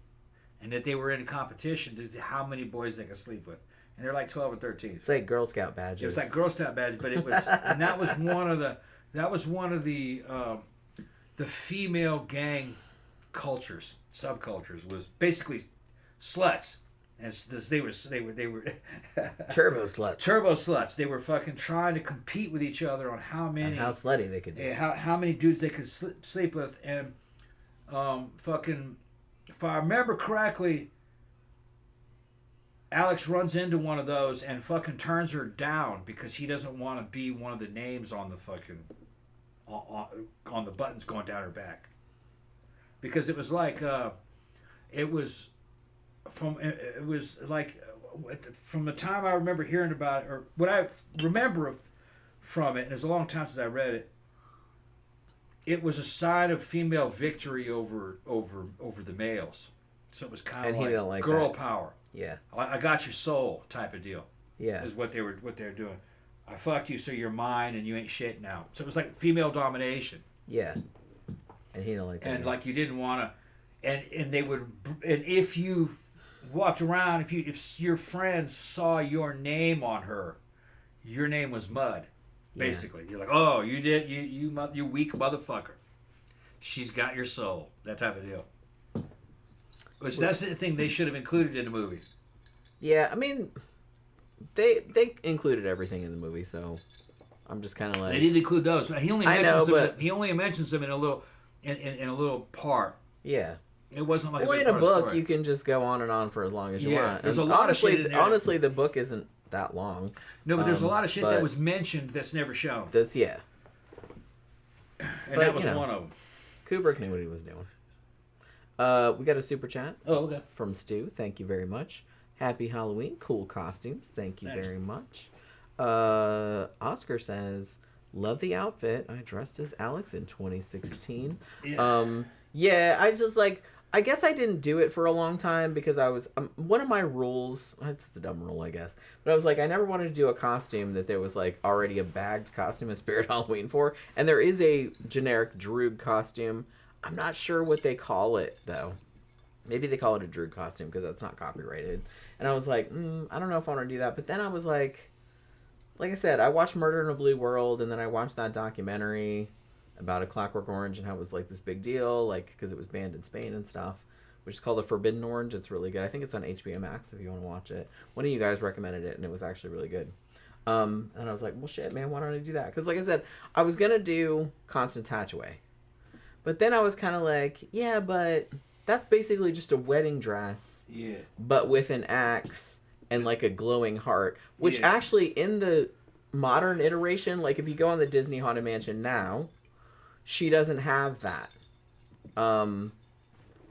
And that they were in a competition to see how many boys they could sleep with. And they're like 12 or 13. It's like Girl Scout badges. It was like Girl Scout badges, but it was, and that was one of the female gang cultures, subcultures, was basically sluts. As they were turbo sluts. Turbo sluts. They were fucking trying to compete with each other on how many, and how slutty they could be. How many dudes they could sleep with, and fucking, if I remember correctly, Alex runs into one of those and fucking turns her down because he doesn't want to be one of the names on the fucking on the buttons going down her back. Because it was like from the time I remember hearing about it, or what I remember from it, and it's a long time since I read it. It was a sign of female victory over the males. So it was kind of like girl power. Yeah. I got your soul type of deal. Yeah. Is what they were doing. I fucked you so you're mine and you ain't shit now. So it was like female domination. Yeah. And he didn't like that. And like you didn't want to, and they would, and if you walked around, if your friends saw your name on her, your name was mud. Basically, you're like, oh, you did, you weak motherfucker. She's got your soul. That type of deal. Which that's the thing they should have included in the movie. Yeah, I mean, they included everything in the movie, so I'm just kind of like, they didn't include those. He only mentions them in a little part. Yeah. It wasn't like in a book you can just go on and on for as long as you want. There's a lot of shit in there. Honestly, the book isn't that long. No, but there's a lot of shit that was mentioned that's never shown. And but, that was one of them. Kubrick knew what he was doing. We got a super chat. Oh, okay. From Stu. Thank you very much. Happy Halloween. Cool costumes. Thank you very much. Oscar says, love the outfit. I dressed as Alex in 2016. Yeah. I guess I didn't do it for a long time because I was, one of my rules, it's the dumb rule, I guess, but I was like, I never wanted to do a costume that there was like already a bagged costume of Spirit Halloween for. And there is a generic Droog costume. I'm not sure what they call it, though. Maybe they call it a Droog costume because that's not copyrighted. And I was like, I don't know if I want to do that. But then I was like I said, I watched Murder in a Blue World, and then I watched that documentary about A Clockwork Orange and how it was like this big deal, like because it was banned in Spain and stuff, which is called The Forbidden Orange. It's really good. I think it's on HBO Max if you want to watch it. One of you guys recommended it, and it was actually really good. And I was like, well, shit, man, why don't I do that? Because like I said, I was going to do Constance Hatchaway. But then I was kind of like, yeah, but that's basically just a wedding dress. Yeah. But with an axe and like a glowing heart, which actually in the modern iteration, like if you go on the Disney Haunted Mansion now, she doesn't have that.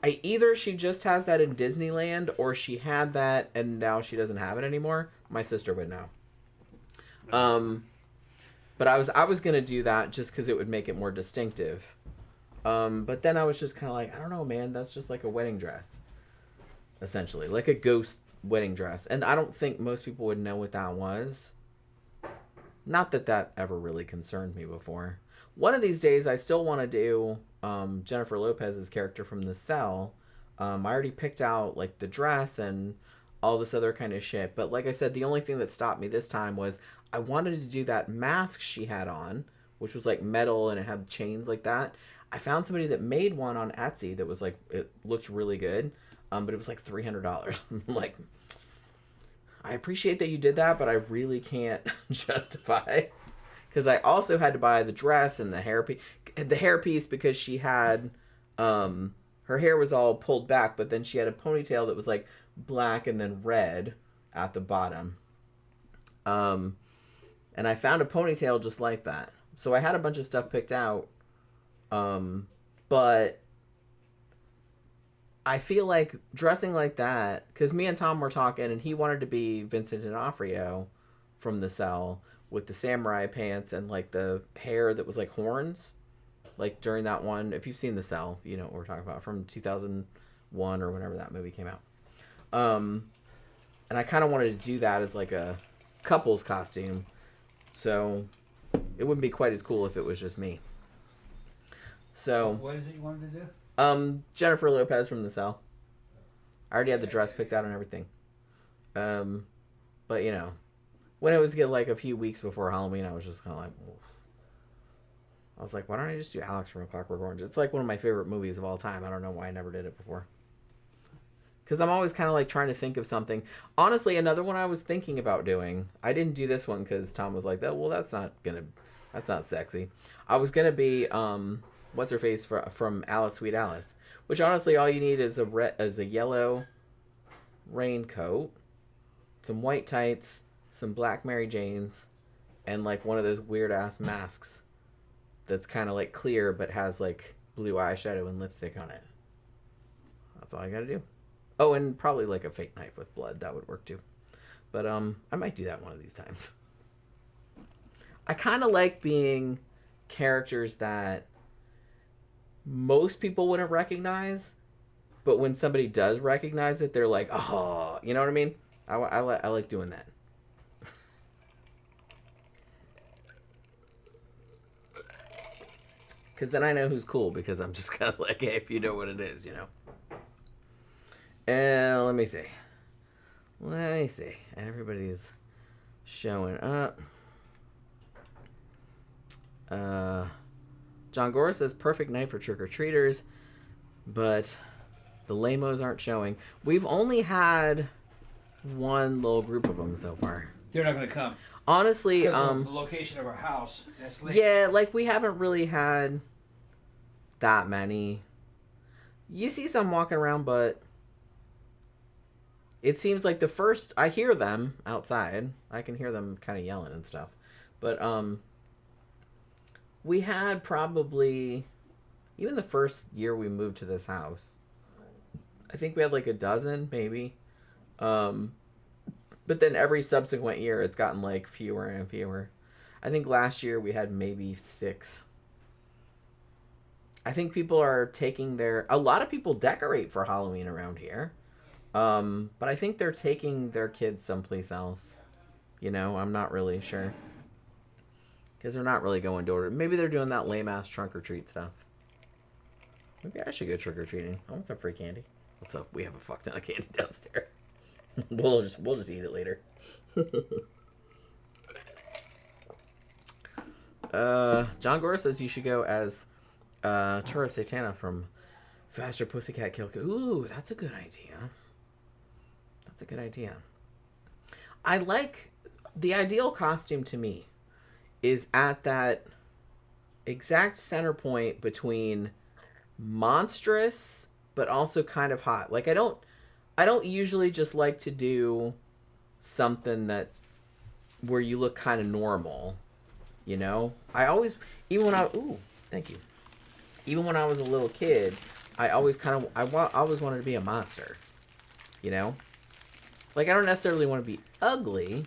Either she just has that in Disneyland or she had that and now she doesn't have it anymore. My sister would know. But I was going to do that just because it would make it more distinctive. But then I was just kind of like, I don't know, man, that's just like a wedding dress. Essentially, like a ghost wedding dress. And I don't think most people would know what that was. Not that ever really concerned me before. One of these days, I still want to do Jennifer Lopez's character from The Cell. I already picked out like the dress and all this other kind of shit. But like I said, the only thing that stopped me this time was I wanted to do that mask she had on, which was like metal and it had chains like that. I found somebody that made one on Etsy that was like, it looked really good, but it was like $300. Like, I appreciate that you did that, but I really can't justify. Because I also had to buy the dress and the hairpiece because she had, her hair was all pulled back, but then she had a ponytail that was like black and then red at the bottom. And I found a ponytail just like that. So I had a bunch of stuff picked out, but I feel like dressing like that, because me and Tom were talking, and he wanted to be Vincent D'Onofrio from The Cell with the samurai pants and like the hair that was like horns, like during that one. If you've seen The Cell, you know what we're talking about, from 2001 or whenever that movie came out. And I kind of wanted to do that as like a couple's costume, so it wouldn't be quite as cool if it was just me. So what is it you wanted to do? Jennifer Lopez from The Cell. I already had the dress picked out and everything. But you know, when it was like a few weeks before Halloween, I was just kind of like, oof. I was like, why don't I just do Alex from A Clockwork Orange? It's like one of my favorite movies of all time. I don't know why I never did it before. Because I'm always kind of like trying to think of something. Honestly, another one I was thinking about doing. I didn't do this one because Tom was like, "Well, that's not sexy." I was gonna be what's her face from Alice Sweet Alice, which honestly all you need is a yellow raincoat, some white tights, some black Mary Janes, and like one of those weird ass masks that's kind of like clear but has like blue eyeshadow and lipstick on it. That's all I gotta do. Oh, and probably like a fake knife with blood. That would work too. But I might do that one of these times. I kind of like being characters that most people wouldn't recognize, but when somebody does recognize it, they're like, oh, you know what I mean? I like doing that. Because then I know who's cool, because I'm just kind of like, hey, if you know what it is, you know? And let me see. Everybody's showing up. John Gore says perfect night for trick-or-treaters, but the lamos aren't showing. We've only had one little group of them so far. They're not going to come. Honestly, because of the location of our house. That's late. Yeah, like we haven't really had that many. You see some walking around, but it seems like I hear them outside. I can hear them kind of yelling and stuff. But we had probably, even the first year we moved to this house, I think we had like a dozen, maybe. But then every subsequent year, it's gotten like fewer and fewer. I think last year we had maybe 6. I think people are taking a lot of people decorate for Halloween around here. But I think they're taking their kids someplace else. You know, I'm not really sure. Because they're not really going door to door. Maybe they're doing that lame-ass trunk-or-treat stuff. Maybe I should go trick-or-treating. I want some free candy. What's up? We have a fuck ton of candy downstairs. We'll just eat it later. John Gore says you should go as Tura Satana from Faster Pussycat Kill. Ooh, that's a good idea. That's a good idea. I like the ideal costume to me is at that exact center point between monstrous but also kind of hot. Like I don't usually just like to do something where you look kind of normal, you know? I always, thank you. Even when I was a little kid, I always always wanted to be a monster, you know? Like, I don't necessarily want to be ugly,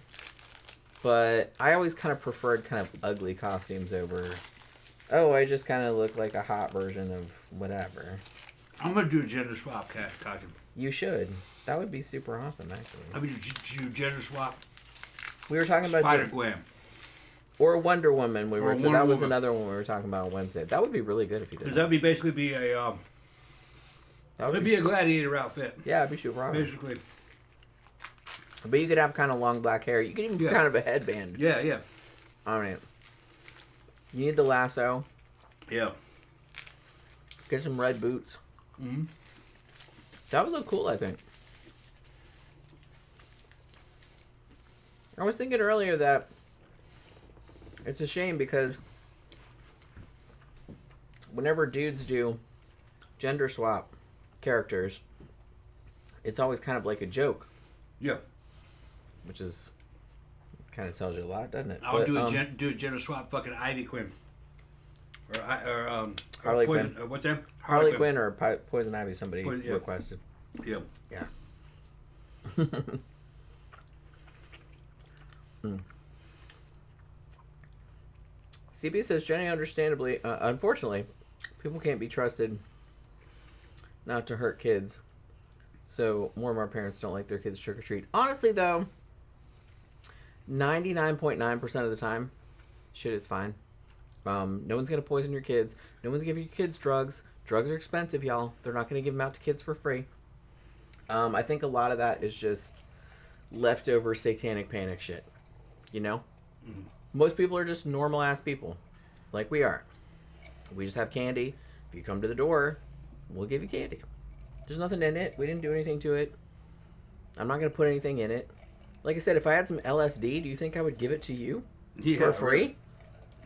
but I always kind of preferred kind of ugly costumes over, I just kind of look like a hot version of whatever. I'm going to do a gender swap costume. You should. That would be super awesome, actually. I mean, do gender swap. We were talking about Spider-Gwen. Or Wonder Woman. That was another one we were talking about on Wednesday. That would be really good if you did. Because that would basically be a a gladiator outfit. Yeah, it'd be super awesome. Basically. But you could have kind of long black hair. You could even do kind of a headband. Yeah. All right. You need the lasso. Yeah. Get some red boots. Mm-hmm. That would look cool, I think. I was thinking earlier that it's a shame because whenever dudes do gender swap characters, it's always kind of like a joke. Yeah. Which is Kind of tells you a lot, doesn't it? I would do a gender swap fucking Ivy Quinn. Or Harley poison, Quinn. what's that? Harley Quinn or Poison Ivy, somebody Yeah. requested. Yeah. Yeah. CB says, Jenny, understandably, unfortunately, people can't be trusted not to hurt kids. So more and more parents don't like their kids trick-or-treat. Honestly, though, 99.9% of the time, shit is fine. No one's going to poison your kids. No one's giving your kids drugs. Drugs are expensive, y'all. They're not going to give them out to kids for free. I think a lot of that is just leftover satanic panic shit. You know? Mm-hmm. Most people are just normal-ass people. Like we are. We just have candy. If you come to the door, we'll give you candy. There's nothing in it. We didn't do anything to it. I'm not going to put anything in it. Like I said, if I had some LSD, do you think I would give it to you for free? Right.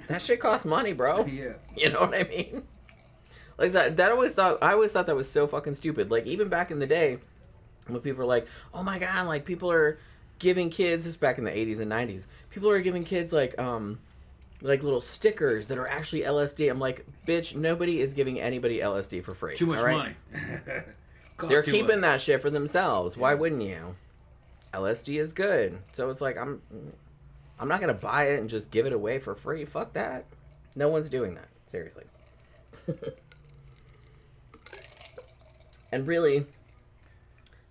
That shit costs money, bro. Yeah. You know what I mean? Like that I always thought that was so fucking stupid. Like even back in the day, when people were like, "Oh my god!" Like people are giving kids. This is back in the 80s and 90s. People are giving kids like little stickers that are actually LSD. I'm like, bitch, nobody is giving anybody LSD for free. Too much money. They're keeping that shit for themselves. Why wouldn't you? LSD is good. So it's like I'm not gonna buy it and just give it away for free. Fuck that. No one's doing that. Seriously. And really,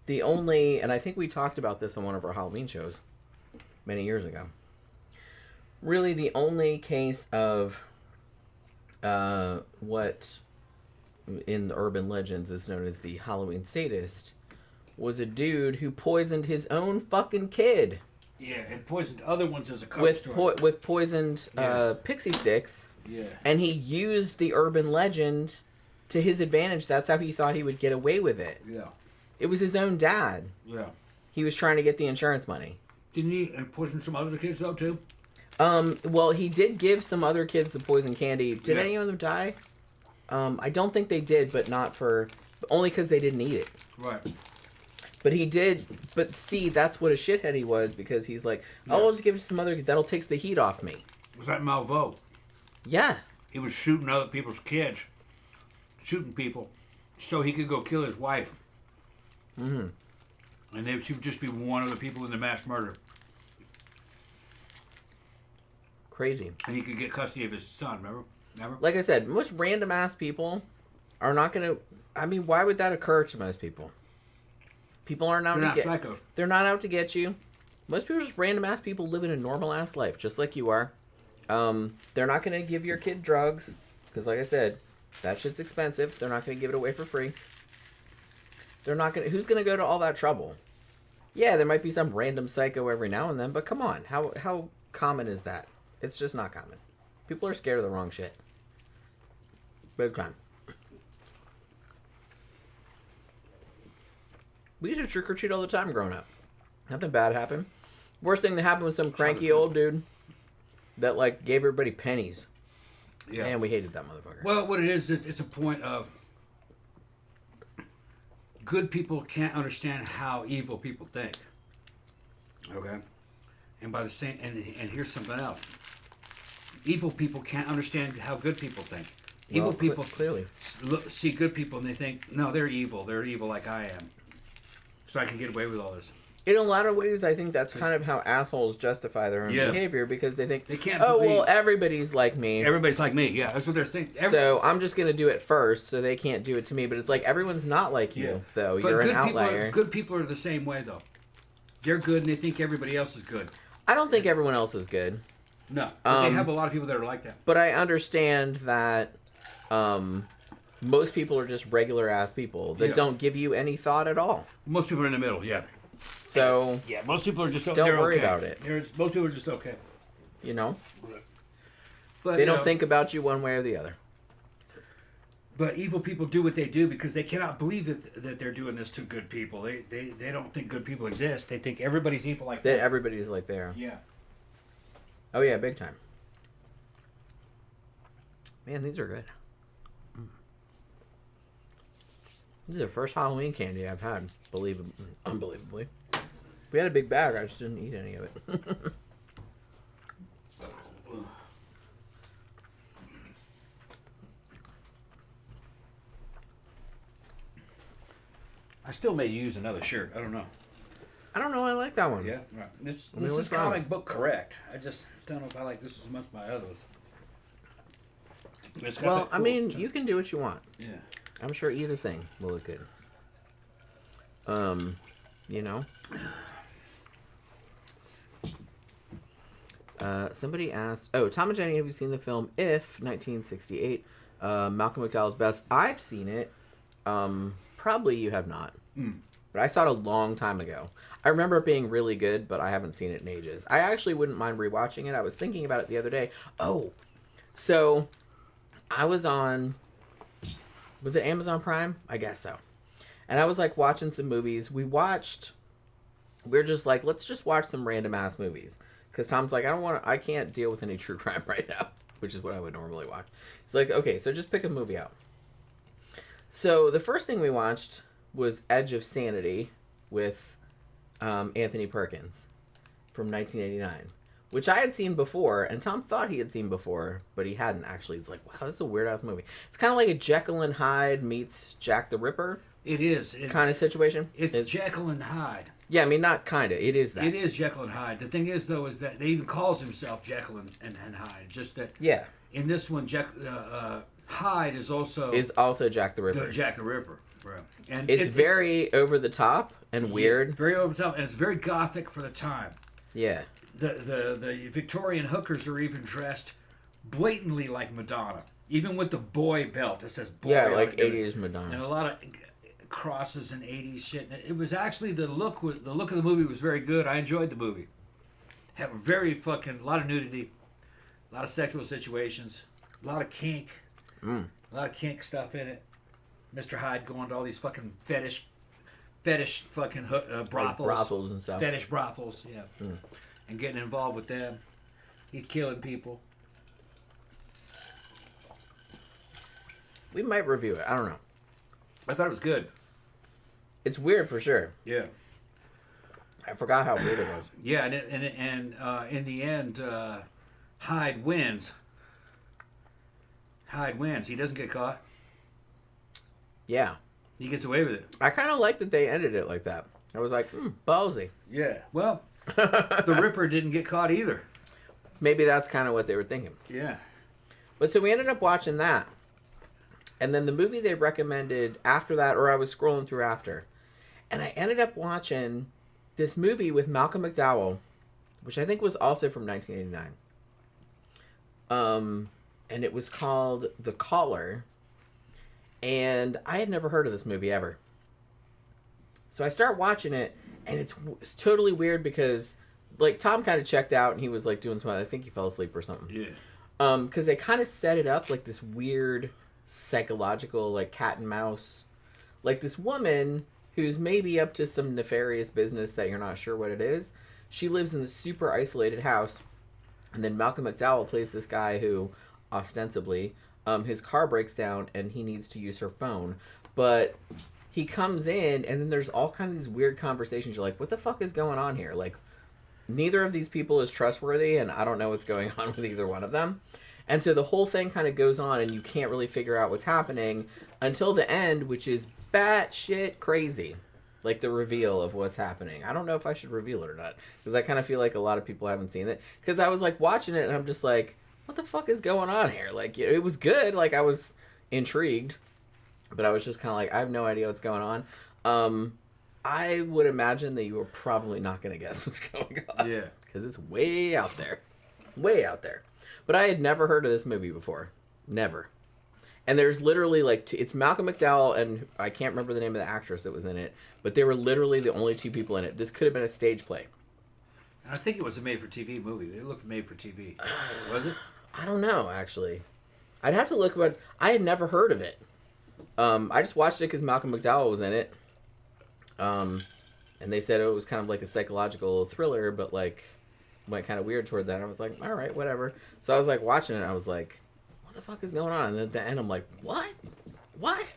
the only, and I think we talked about this on one of our Halloween shows many years ago. Really, the only case of what in the urban legends is known as the Halloween sadist was a dude who poisoned his own fucking kid. Yeah, and poisoned other ones as a cover story. With poisoned pixie sticks. Yeah. And he used the urban legend to his advantage. That's how he thought he would get away with it. Yeah. It was his own dad. Yeah. He was trying to get the insurance money. Didn't he poison some other kids though too? Well, he did give some other kids the poison candy. Did any of them die? I don't think they did, but not for... Only because they didn't eat it. Right. But he did... But see, that's what a shithead he was, because he's like, oh, I'll just give it to some other kids. That'll take the heat off me. Was that Malvo? Yeah. He was shooting other people's kids. Shooting people. So he could go kill his wife. Mm-hmm. And she would just be one of the people in the mass murder. Crazy. And he could get custody of his son, remember? Like I said, most random ass people are not going to... I mean, why would that occur to most people? People aren't out to get... They're not psychos. They're not out to get you. Most people are just random ass people living a normal ass life, just like you are. They're not going to give your kid drugs, because like I said, that shit's expensive. They're not going to give it away for free. They're not going to... Who's going to go to all that trouble? Yeah, there might be some random psycho every now and then, but come on. How common is that? It's just not common. People are scared of the wrong shit. Big time. We used to trick-or-treat all the time growing up. Nothing bad happened. Worst thing that happened was some cranky old dude that, like, gave everybody pennies. Yeah. And we hated that motherfucker. Well, what it is, it's a point of... Good people can't understand how evil people think. Okay? And by the same... And here's something else. Evil people can't understand how good people think. Evil people clearly see good people and they think, no, they're evil. They're evil like I am. So I can get away with all this. In a lot of ways, I think that's kind of how assholes justify their own behavior, because they think, they can't well, everybody's like me. Everybody's like me. Yeah, that's what they're thinking. So I'm just going to do it first so they can't do it to me. But it's like, everyone's not like you, though. But you're an outlier. Good people are the same way, though. They're good and they think everybody else is good. I don't think everyone else is good. No, but they have a lot of people that are like that. But I understand that most people are just regular ass people that don't give you any thought at all. Most people are in the middle, yeah. So yeah, most people are just don't worry about it. Most people are just okay. You know, but they don't think about you one way or the other. But evil people do what they do because they cannot believe that they're doing this to good people. They don't think good people exist. They think everybody's evil like that. Everybody's like they are. Yeah. Oh yeah, big time. Man, these are good. This is the first Halloween candy I've had, unbelievably. We had a big bag, I just didn't eat any of it. I still may use another shirt. I don't know. I don't know. I like that one. Yeah, right. This mean, is what's wrong? comic book correct. I just don't know if I like this as much as my others. It's got Well, that I cool mean, tone. you can do what you want. Yeah. I'm sure either thing will look good. You know. Somebody asked, Tom and Jenny, have you seen the film If, 1968? Malcolm McDowell's Best. I've seen it. Probably you have not. But I saw it a long time ago. I remember it being really good, but I haven't seen it in ages. I actually wouldn't mind rewatching it. I was thinking about it the other day. Oh, so I was on, was it Amazon Prime? I guess so. And I was like watching some movies. We were just like, let's just watch some random ass movies. Because Tom's like, I can't deal with any true crime right now, which is what I would normally watch. He's like, okay, so just pick a movie out. So the first thing we watched was Edge of Sanity with Anthony Perkins from 1989, which I had seen before, and Tom thought he had seen before, but he hadn't actually. It's like, wow, this is a weird-ass movie. It's kind of like a Jekyll and Hyde meets Jack the Ripper. It is. Kind of situation. It's Jekyll and Hyde. Yeah, I mean, not kind of. It is that. It is Jekyll and Hyde. The thing is, though, is that they even calls himself Jekyll and Hyde. Just that. Yeah. In this one, Hyde is also Jack the Ripper. Jack the Ripper. Right. And it's very over the top and weird. Very over the top, and it's very gothic for the time. Yeah. The Victorian hookers are even dressed blatantly like Madonna, even with the boy belt. It says boy. Yeah, like 80s Madonna. And a lot of crosses and 80s shit. And it was actually the look of the movie was very good. I enjoyed the movie. Had a lot of nudity, a lot of sexual situations, a lot of kink, a lot of kink stuff in it. Mr. Hyde going to all these fucking fetish fucking brothels. Like brothels and stuff. Fetish brothels, yeah. And getting involved with them. He's killing people. We might review it. I don't know. I thought it was good. It's weird for sure. Yeah. I forgot how weird it was. Yeah, and in the end, Hyde wins. He doesn't get caught. Yeah. He gets away with it. I kind of like that they ended it like that. I was like, ballsy. Yeah. Well, the Ripper didn't get caught either. Maybe that's kind of what they were thinking. Yeah. But so we ended up watching that. And then the movie they recommended after that, or I was scrolling through after, and I ended up watching this movie with Malcolm McDowell, which I think was also from 1989. And it was called The Caller. And I had never heard of this movie ever. So I start watching it, and it's totally weird because, like, Tom kind of checked out, and he was, like, doing something. I think he fell asleep or something. Yeah. Because they kind of set it up like this weird psychological, like, cat and mouse. Like, this woman who's maybe up to some nefarious business that you're not sure what it is. She lives in this super isolated house. And then Malcolm McDowell plays this guy who, ostensibly, his car breaks down and he needs to use her phone. But he comes in and then there's all kinds of these weird conversations. You're like, what the fuck is going on here? Like, neither of these people is trustworthy and I don't know what's going on with either one of them. And so the whole thing kind of goes on and you can't really figure out what's happening until the end, which is batshit crazy. Like the reveal of what's happening. I don't know if I should reveal it or not. Because I kind of feel like a lot of people haven't seen it. Because I was like watching it and I'm just like, what the fuck is going on here? Like, it was good. Like, I was intrigued. But I was just kind of like, I have no idea what's going on. I would imagine that you were probably not going to guess what's going on. Yeah. Because it's way out there. Way out there. But I had never heard of this movie before. Never. And there's literally, like, it's Malcolm McDowell and I can't remember the name of the actress that was in it. But they were literally the only two people in it. This could have been a stage play. I think it was a made-for-TV movie. It looked made-for-TV. Was it? I don't know, actually. I'd have to look, but I had never heard of it. I just watched it because Malcolm McDowell was in it. And they said it was kind of like a psychological thriller, but like went kind of weird toward that. I was like, all right, whatever. So I was like watching it, and I was like, what the fuck is going on? And then at the end, I'm like, what? What?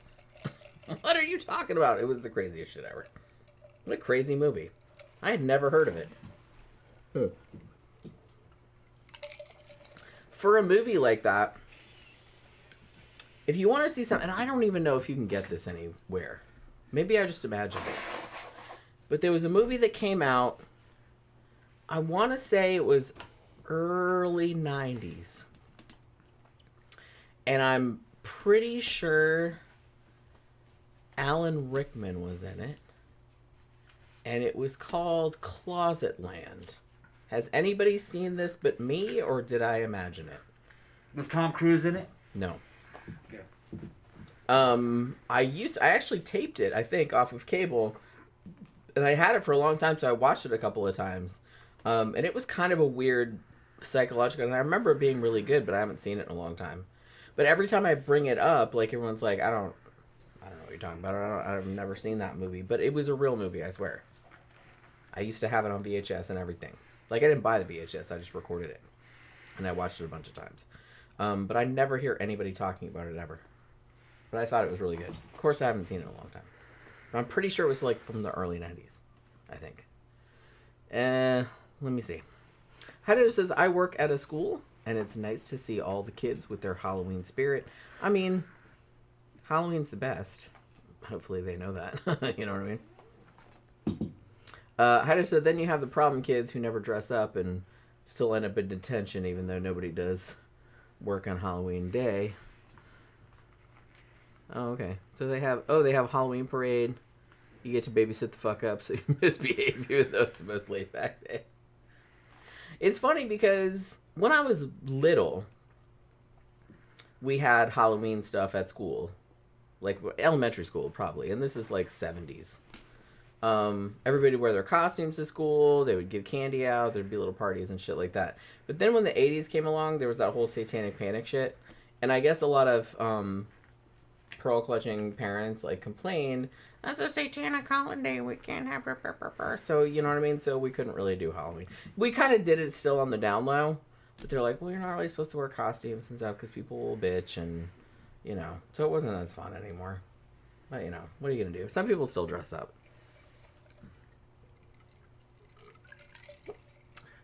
What are you talking about? It was the craziest shit ever. What a crazy movie. I had never heard of it. For a movie like that, if you want to see something, and I don't even know if you can get this anywhere. Maybe I just imagined it. But there was a movie that came out, I want to say it was early 90s. And I'm pretty sure Alan Rickman was in it. And it was called Closet Land. Has anybody seen this but me, or did I imagine it? Was Tom Cruise in it? No. Okay. I actually taped it, I think, off of cable. And I had it for a long time, so I watched it a couple of times. And it was kind of a weird psychological, and I remember it being really good, but I haven't seen it in a long time. But every time I bring it up, like, everyone's like, I don't know what you're talking about. I've never seen that movie. But it was a real movie, I swear. I used to have it on VHS and everything. Like, I didn't buy the VHS, I just recorded it. And I watched it a bunch of times. But I never hear anybody talking about it ever. But I thought it was really good. Of course, I haven't seen it in a long time. But I'm pretty sure it was, like, from the early 90s, I think. Let me see. Heather says, I work at a school, and it's nice to see all the kids with their Halloween spirit. I mean, Halloween's the best. Hopefully they know that. You know what I mean? Heather said, then you have the problem kids who never dress up and still end up in detention even though nobody does work on Halloween Day. Oh, okay. So they have a Halloween parade. You get to babysit the fuck up so you misbehave even though it's the most laid back day. It's funny because when I was little, we had Halloween stuff at school. Like elementary school probably. And this is like 70s. Everybody would wear their costumes to school. They would give candy out. There'd be little parties and shit like that. But then when the 80s came along, there was that whole satanic panic shit. And I guess a lot of pearl clutching parents like complained, that's a satanic holiday. We can't have her. So, you know what I mean? So we couldn't really do Halloween. We kind of did it still on the down low. But they're like, well, you're not really supposed to wear costumes and stuff because people will bitch. And, you know, so it wasn't as fun anymore. But, you know, what are you going to do? Some people still dress up.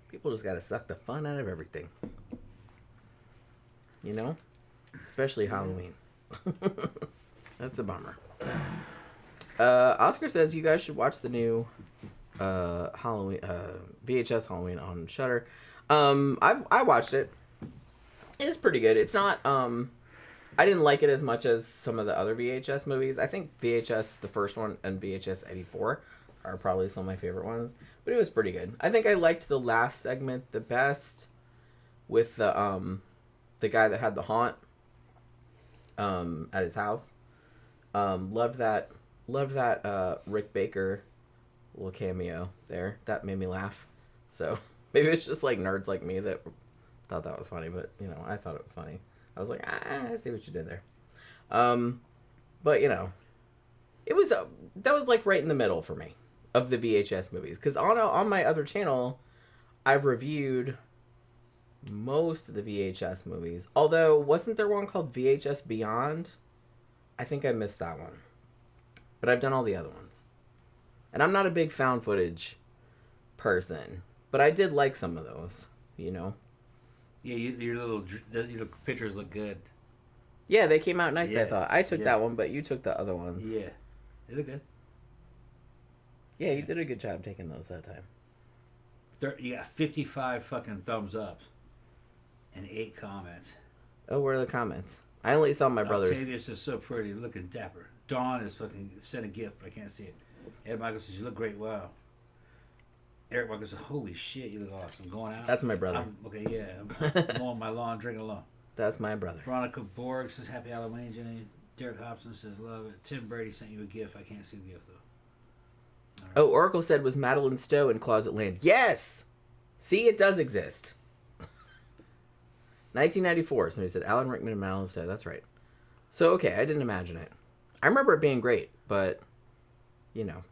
People just gotta suck the fun out of everything. You know? Especially Halloween. That's a bummer. Oscar says you guys should watch the new Halloween VHS Halloween on Shudder. I watched it. It's pretty good. It's not I didn't like it as much as some of the other VHS movies. I think VHS the first one and VHS 84 are probably some of my favorite ones. But it was pretty good. I think I liked the last segment the best with the guy that had the haunt at his house. Loved that Rick Baker little cameo there. That made me laugh. So maybe it's just like nerds like me that thought that was funny, but you know, I thought it was funny. I was like, I see what you did there. But you know, it was that was like right in the middle for me of the VHS movies, because on my other channel I've reviewed most of the VHS movies, although wasn't there one called VHS Beyond? I think I missed that one, but I've done all the other ones. And I'm not a big found footage person, but I did like some of those, you know. Yeah, your little pictures look good. Yeah, they came out nice. Yeah. I thought I took that one, but you took the other ones. Yeah, they look good. Yeah, you did a good job taking those that time. You got 55 fucking thumbs ups and 8 comments. Oh, where are the comments? I only saw my brother's. Octavius is so pretty, looking dapper. Dawn is fucking sent a gift, but I can't see it. Ed Michael says, you look great, wow. Eric Michael says, holy shit, you look awesome. Going out? That's my brother. I'm mowing my lawn, drinking alone. That's my brother. Veronica Borg says, happy Halloween, Jenny. Derek Hobson says, love it. Tim Brady sent you a gift. I can't see the gift, though. Right. Oh, Oracle said, was Madeline Stowe in Closet Land? Yes! See, it does exist. 1994. Somebody said, Alan Rickman and Madeline Stowe. That's right. So, okay, I didn't imagine it. I remember it being great, but, you know.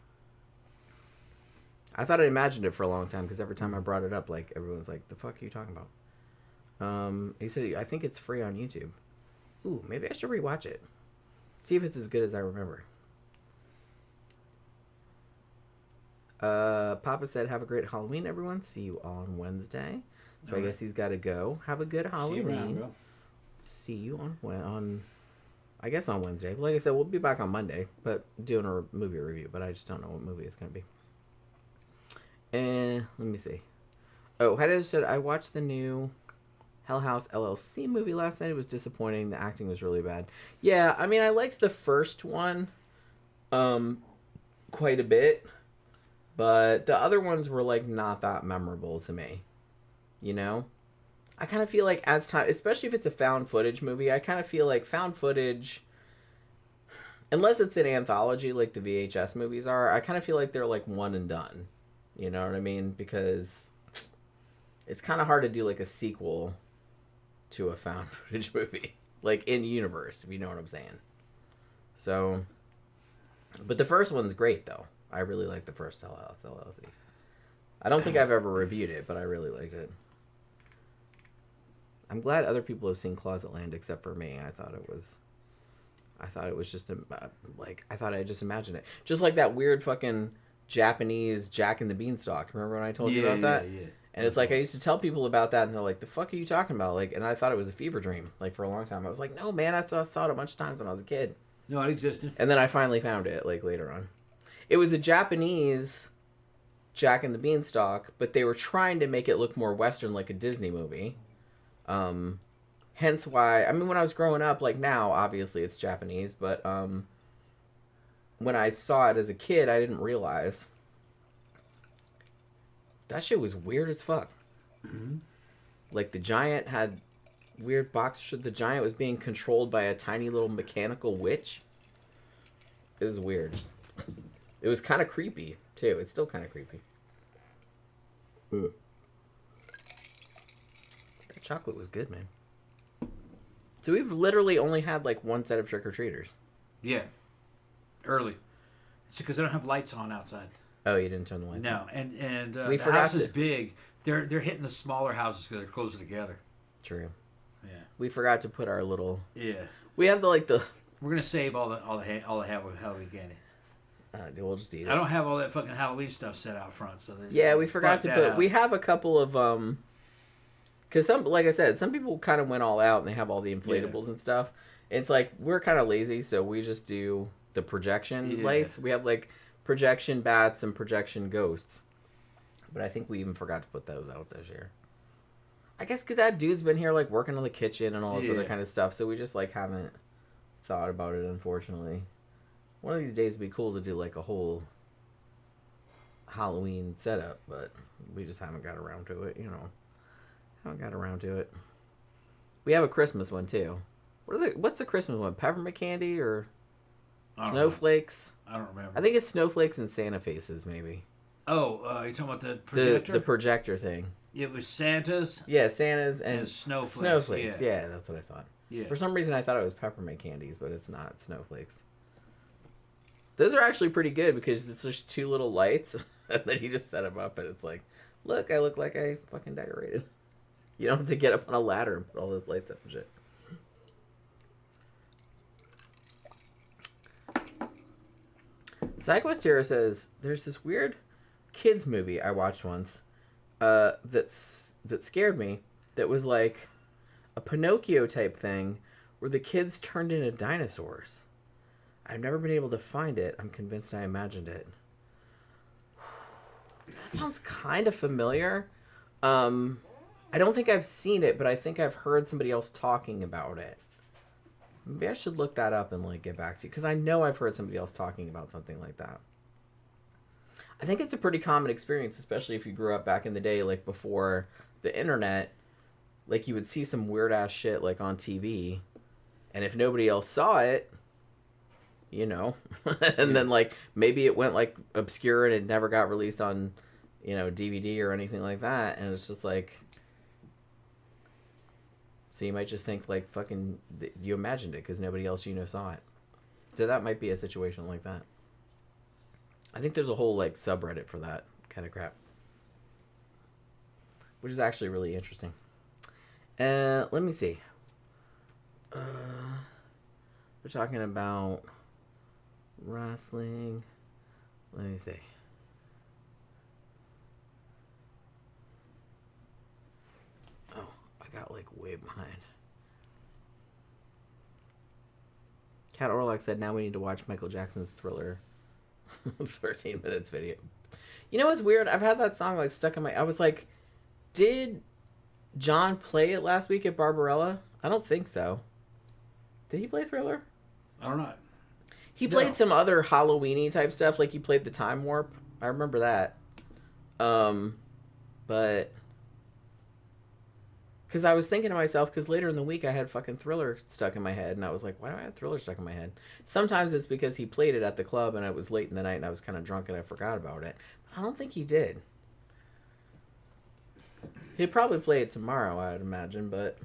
I thought I imagined it for a long time, because every time I brought it up, like, everyone's like, the fuck are you talking about? He said, I think it's free on YouTube. Ooh, maybe I should rewatch it. See if it's as good as I remember. Papa said, have a great Halloween, everyone. See you on Wednesday. So I guess he's got to go. Have a good Halloween. See you around, bro. See you on I guess on Wednesday. Like I said, we'll be back on Monday, but doing a movie review. But I just don't know what movie it's gonna be. And let me see. Oh, how did I said I watched the new Hell House LLC movie last night. It was disappointing. The acting was really bad. Yeah, I mean, I liked the first one, quite a bit, but the other ones were like not that memorable to me. You know, I kind of feel like as time, especially if it's a found footage movie, I kind of feel like found footage, unless it's an anthology like the VHS movies are, I kind of feel like they're like one and done. You know what I mean? Because it's kind of hard to do like a sequel to a found footage movie, like in universe, if you know what I'm saying. So, but the first one's great though. I really like the first LLC. I don't think I've ever reviewed it, but I really liked it. I'm glad other people have seen Closet Land except for me. I thought it was just I thought I just imagined it, just like that weird fucking Japanese Jack and the Beanstalk. Remember when I told you about that? Yeah. And it's like I used to tell people about that, and they're like, "The fuck are you talking about?" Like, and I thought it was a fever dream. Like for a long time, I was like, "No, man, I saw it a bunch of times when I was a kid." No, it existed. And then I finally found it like later on. It was a Japanese Jack and the Beanstalk, but they were trying to make it look more Western, like a Disney movie. Hence why, I mean, when I was growing up, like now, obviously it's Japanese, but when I saw it as a kid, I didn't realize. That shit was weird as fuck. Mm-hmm. Like the giant had weird boxers. The giant was being controlled by a tiny little mechanical witch. It was weird. It was kind of creepy, too. It's still kind of creepy. That chocolate was good, man. So we've literally only had like one set of trick-or-treaters. Yeah. Early. It's because they don't have lights on outside. Oh, you didn't turn the lights on? No, and we the house is big. They're hitting the smaller houses because they're closer together. True. Yeah. We forgot to put our little... Yeah. We have the... We're going to save all the Halloween candy. We'll just eat it. I don't have all that fucking Halloween stuff set out front, so yeah, we forgot to put. House. We have a couple of because like I said, some people kind of went all out and they have all the inflatables and stuff. It's like we're kind of lazy, so we just do the projection lights. We have like projection bats and projection ghosts, but I think we even forgot to put those out this year. I guess because that dude's been here like working on the kitchen and all this other kind of stuff, so we just like haven't thought about it, unfortunately. One of these days would be cool to do like a whole Halloween setup, but we just haven't got around to it, you know. Haven't got around to it. We have a Christmas one too. What's the Christmas one? Peppermint candy or snowflakes? I don't remember. I think it's snowflakes and Santa faces, maybe. Oh, you're talking about the projector? The projector thing. It was Santa's. Yeah, Santa's and snowflakes. Snowflakes, yeah, that's what I thought. Yeah. For some reason, I thought it was peppermint candies, but it's not. It's snowflakes. Those are actually pretty good because it's just two little lights, and then you just set them up, and it's like, look, I look like I fucking decorated. You don't have to get up on a ladder and put all those lights up and shit. SideQuest Ciarra says, there's this weird kids movie I watched once that scared me, that was like a Pinocchio type thing where the kids turned into dinosaurs. I've never been able to find it. I'm convinced I imagined it. That sounds kind of familiar. I don't think I've seen it, but I think I've heard somebody else talking about it. Maybe I should look that up and like get back to you, because I know I've heard somebody else talking about something like that. I think it's a pretty common experience, especially if you grew up back in the day, like before the internet. Like you would see some weird ass shit like on TV, and if nobody else saw it, you know, and then like maybe it went like obscure and it never got released on, you know, DVD or anything like that, and it's just like, so you might just think like fucking you imagined it because nobody else you know saw it. So that might be a situation like that. I think there's a whole like subreddit for that kind of crap, which is actually really interesting. Let me see. We're talking about wrestling. Let me see. Oh, I got like way behind. Cat Orlock said, now we need to watch Michael Jackson's Thriller 13 minutes video. You know what's weird? I've had that song like stuck in my... I was like, did John play it last week at Barbarella? I don't think so. Did he play Thriller? I don't know. He played some other Halloween-y type stuff, like he played the Time Warp. I remember that. But... Because I was thinking to myself, because later in the week I had fucking Thriller stuck in my head, and I was like, why do I have Thriller stuck in my head? Sometimes it's because he played it at the club, and it was late in the night, and I was kind of drunk, and I forgot about it. But I don't think he did. He'd probably play it tomorrow, I would imagine, but...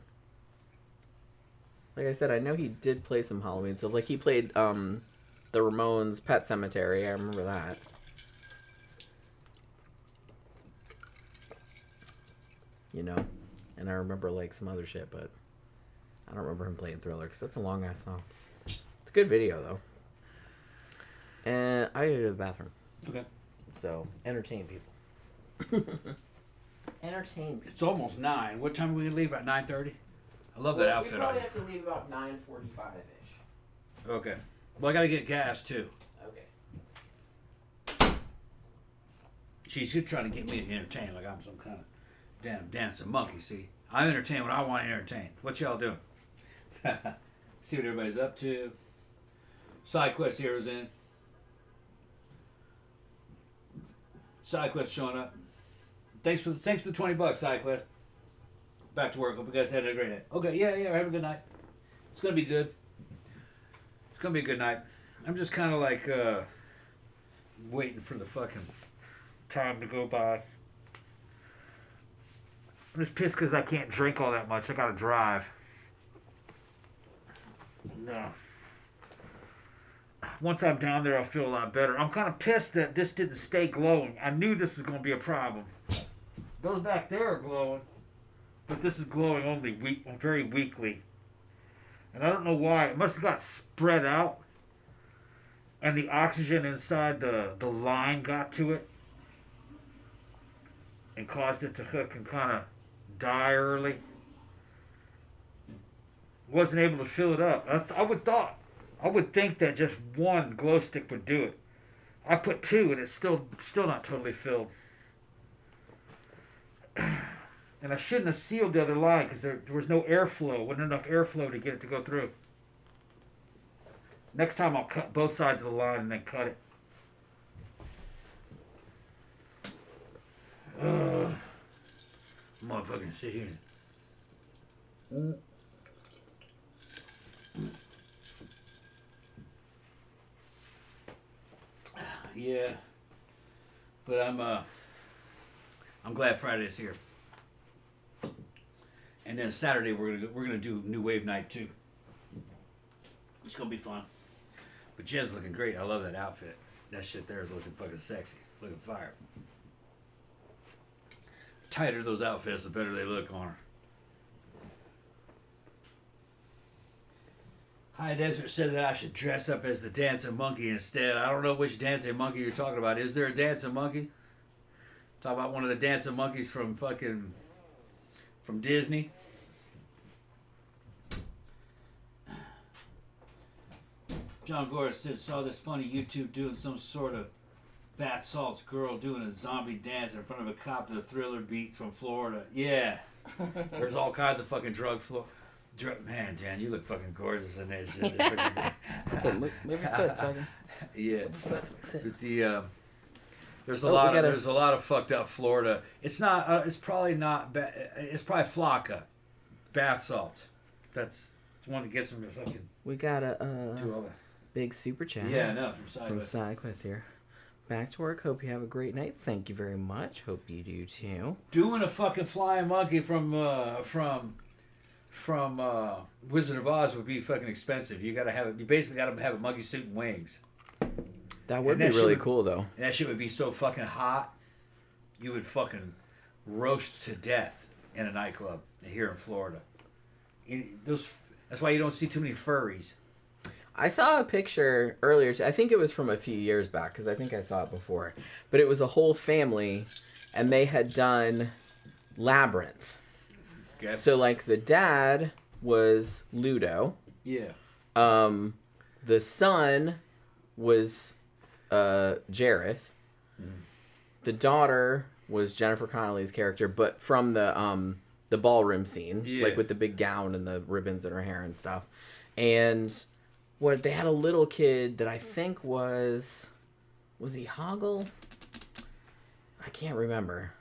Like I said, I know he did play some Halloween stuff. Like, he played, the Ramones' Pet Cemetery. I remember that. You know? And I remember, like, some other shit, but I don't remember him playing Thriller, because that's a long-ass song. It's a good video, though. And I gotta go to the bathroom. Okay. So, entertain people. Entertain people. It's almost 9. What time are we going to leave? About 9:30? I love that outfit We on probably you. have to leave about 9:45-ish. Okay. Well, I got to get gas, too. Okay. Jeez, you're trying to get me to entertain like I'm some kind of damn dancing monkey, see? I entertain what I want to entertain. What y'all doing? See what everybody's up to. Side quest heroes in. Side quest showing up. Thanks for the $20, side quest. Back to work. Hope you guys had a great night. Okay, yeah, have a good night. It's gonna be good. It's gonna be a good night. I'm just kind of like waiting for the fucking Time to go by. I'm just pissed because I can't drink all that much. I gotta drive. No. Once I'm down there, I'll feel a lot better. I'm kind of pissed that this didn't stay glowing. I knew this was going to be a problem. Those back there are glowing, but this is glowing only very weakly. And I don't know why. It must have got spread out, and the oxygen inside the line got to it and caused it to hook and kind of die early. Wasn't able to fill it up. I would think that just one glow stick would do it. I put 2 and it's still not totally filled. And I shouldn't have sealed the other line because there was no airflow. Wasn't enough airflow to get it to go through. Next time I'll cut both sides of the line and then cut it. motherfucking sit here. Yeah, but I'm glad Friday's here. And then Saturday we're gonna do New Wave Night too. It's gonna be fun. But Jen's looking great. I love that outfit. That shit there is looking fucking sexy. Looking fire. Tighter those outfits, the better they look on her. High Desert said that I should dress up as the dancing monkey instead. I don't know which dancing monkey you're talking about. Is there a dancing monkey? Talk about one of the dancing monkeys from Disney. John Gore saw this funny YouTube doing some sort of bath salts girl doing a zombie dance in front of a cop to the Thriller beat from Florida. Yeah. There's all kinds of fucking man, Jan, you look fucking gorgeous in that shit. Okay, move your foot, Sergeant. Yeah. But there's a lot of fucked up Florida. It's not. It's probably not. It's probably Flocka, bath salts. It's one that gets them to fucking. We got a do all that. Big super chat. Yeah, I know from SideQuest here. Back to work. Hope you have a great night. Thank you very much. Hope you do too. Doing a fucking flying monkey from Wizard of Oz would be fucking expensive. You basically gotta have a monkey suit and wings. That would be really cool though. And that shit would be so fucking hot, you would fucking roast to death in a nightclub here in Florida. That's why you don't see too many furries. I saw a picture earlier. I think it was from a few years back because I think I saw it before. But it was a whole family, and they had done Labyrinth. Okay. So like the dad was Ludo. Yeah. the son was Jareth. The daughter was Jennifer Connelly's character, but from the ballroom scene, like with the big gown and the ribbons in her hair and stuff. And what they had a little kid that I think was he Hoggle? I can't remember.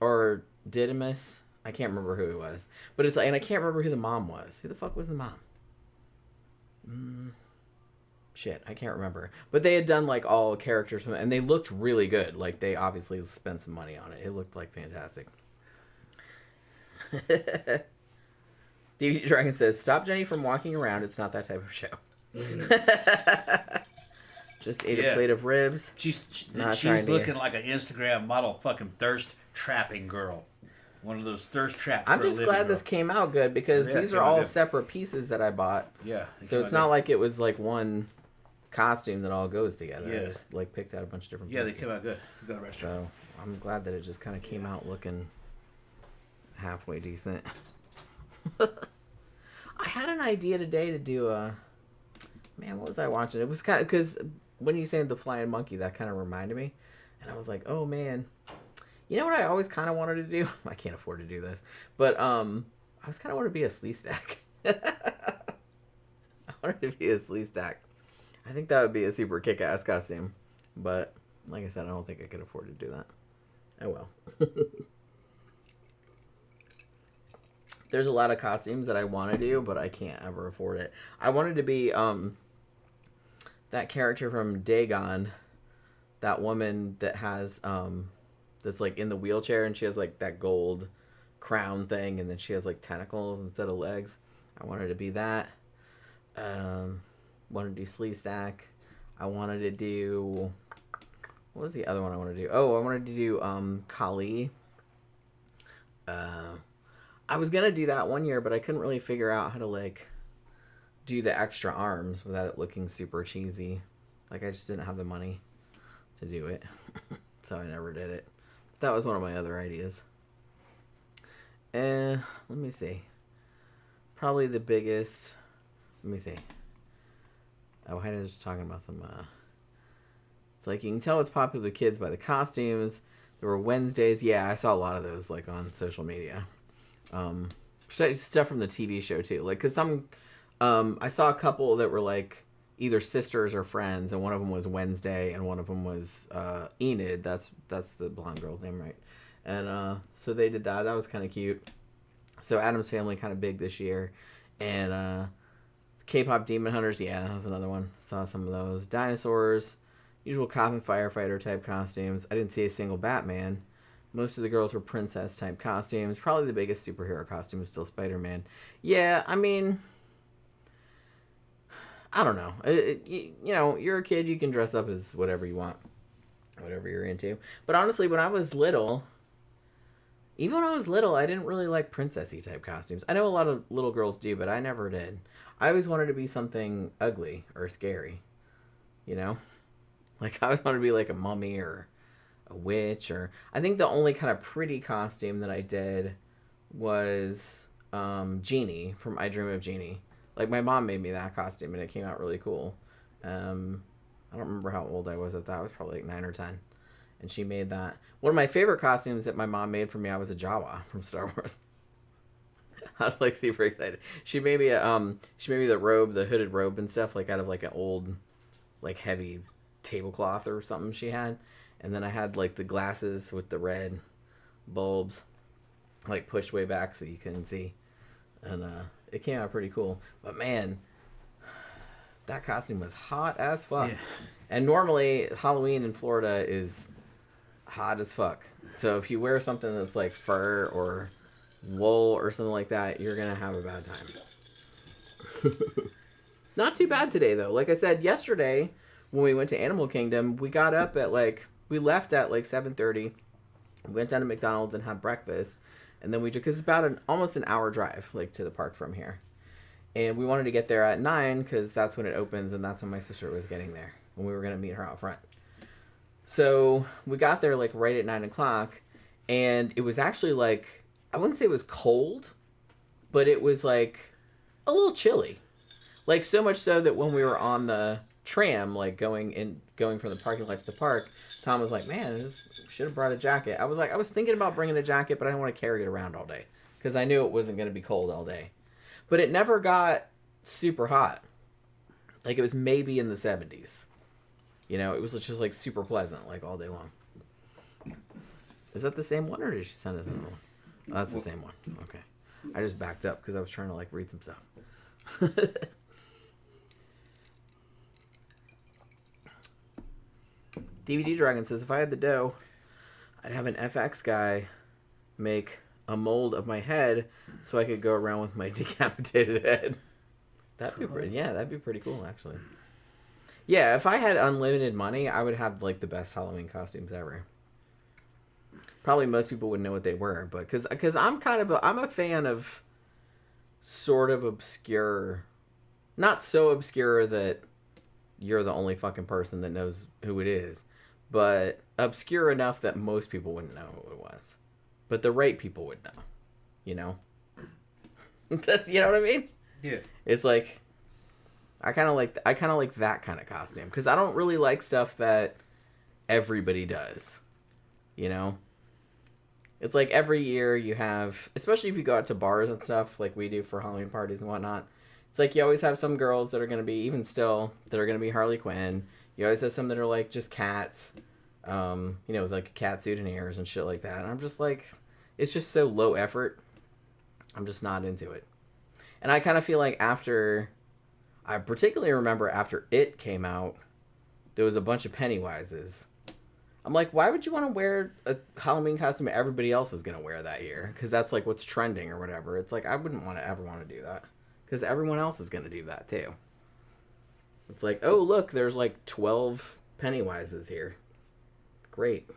Or Didymus? I can't remember who he was. But it's like, and I can't remember who the mom was. Who the fuck was the mom? Shit, I can't remember. But they had done like all characters from it, and they looked really good. Like they obviously spent some money on it. It looked like fantastic. DVD Dragon says, "Stop Jenny from walking around. It's not that type of show." Just ate a plate of ribs. She's looking like an Instagram model, fucking thirst trapping girl. One of those thirst traps. I'm just glad this came out good because these are all separate pieces that I bought. Yeah. So it's not like it was like one costume that all goes together. Yeah. I just like picked out a bunch of different pieces. Yeah, they came out good. Good restaurant. So I'm glad that it just kind of came out looking halfway decent. I had an idea today to do man, what was I watching? It was kind of, because when you said the flying monkey, that kind of reminded me. And I was like, oh man. You know what I always kind of wanted to do? I can't afford to do this. But I was kind of wanted to be a slee stack. I wanted to be a slee stack. I think that would be a super kick-ass costume. But like I said, I don't think I could afford to do that. Oh well. There's a lot of costumes that I want to do, but I can't ever afford it. I wanted to be that character from Dagon, that woman that has that's like in the wheelchair and she has like that gold crown thing and then she has like tentacles instead of legs. I wanted to be that. Wanted to do slee stack. I wanted to do, what was the other one I wanted to do? Oh, I wanted to do Kali. I was gonna do that one year, but I couldn't really figure out how to like do the extra arms without it looking super cheesy. Like I just didn't have the money to do it, so I never did it. That was one of my other ideas. Let me see. Probably the biggest. Let me see. Oh, I was just talking about some. It's like you can tell it's popular with kids by the costumes. There were Wednesdays. Yeah, I saw a lot of those like on social media. Stuff from the TV show too. Like, cause some, I saw a couple that were like either sisters or friends, and one of them was Wednesday, and one of them was Enid. That's the blonde girl's name, right? And so they did that. That was kind of cute. So Addams Family kind of big this year, and K-pop Demon Hunters. Yeah, that was another one. Saw some of those dinosaurs, usual cop and firefighter type costumes. I didn't see a single Batman. Most of the girls were princess type costumes. Probably the biggest superhero costume is still Spider-Man. Yeah, I mean, I don't know. You know, you're a kid, you can dress up as whatever you want, whatever you're into. But honestly, when I was little, even when I was little, I didn't really like princessy type costumes. I know a lot of little girls do, but I never did. I always wanted to be something ugly or scary, you know? Like, I always wanted to be like a mummy or a witch, or I think the only kind of pretty costume that I did was Genie from I Dream of Jeannie. Like my mom made me that costume and it came out really cool. I don't remember how old I was at that. I was probably like 9 or 10, and she made that. One of my favorite costumes that my mom made for me, I was a Jawa from Star Wars. I was like super excited. She made me the robe, the hooded robe and stuff, like out of like an old like heavy tablecloth or something she had. And then I had like the glasses with the red bulbs, like pushed way back so you couldn't see. And it came out pretty cool. But man, that costume was hot as fuck. Yeah. And normally Halloween in Florida is hot as fuck. So if you wear something that's like fur or wool or something like that, you're going to have a bad time. Not too bad today though. Like I said, yesterday when we went to Animal Kingdom, we got up at like, we left at like 7:30. We went down to McDonald's and had breakfast. And then because it's about almost an hour drive like to the park from here. And we wanted to get there at 9 because that's when it opens and that's when my sister was getting there. And we were going to meet her out front. So we got there like right at 9 o'clock. And it was actually like, I wouldn't say it was cold, but it was like a little chilly. Like, so much so that when we were on the tram, like, going from the parking lot to the park, Tom was like, man, I should have brought a jacket. I was thinking about bringing a jacket, but I didn't want to carry it around all day. Because I knew it wasn't going to be cold all day. But it never got super hot. Like, it was maybe in the 70s. You know, it was just, like, super pleasant, like, all day long. Is that the same one, or did she send us another one? Oh, that's the same one. Okay. I just backed up because I was trying to, like, read some stuff. DVD Dragon says, if I had the dough, I'd have an FX guy make a mold of my head so I could go around with my decapitated head. That'd be pretty cool, actually. Yeah, if I had unlimited money, I would have, like, the best Halloween costumes ever. Probably most people wouldn't know what they were, but because I'm I'm a fan of sort of obscure, not so obscure that you're the only fucking person that knows who it is, but obscure enough that most people wouldn't know who it was. But the right people would know, you know? You know what I mean? Yeah. It's like, I kind of like that kind of costume, because I don't really like stuff that everybody does, you know? It's like every year you have, especially if you go out to bars and stuff like we do for Halloween parties and whatnot, it's like you always have some girls that are going to be, even still, that are going to be Harley Quinn. You always have some that are like just cats, you know, with like a cat suit and ears and shit like that. And I'm just like, it's just so low effort. I'm just not into it. And I kind of feel like I particularly remember after It came out, there was a bunch of Pennywises. I'm like, why would you want to wear a Halloween costume everybody else is going to wear that year? Because that's like what's trending or whatever. It's like, I wouldn't ever want to do that. Because everyone else is going to do that too. It's like, oh, look, there's like 12 Pennywises here. Great.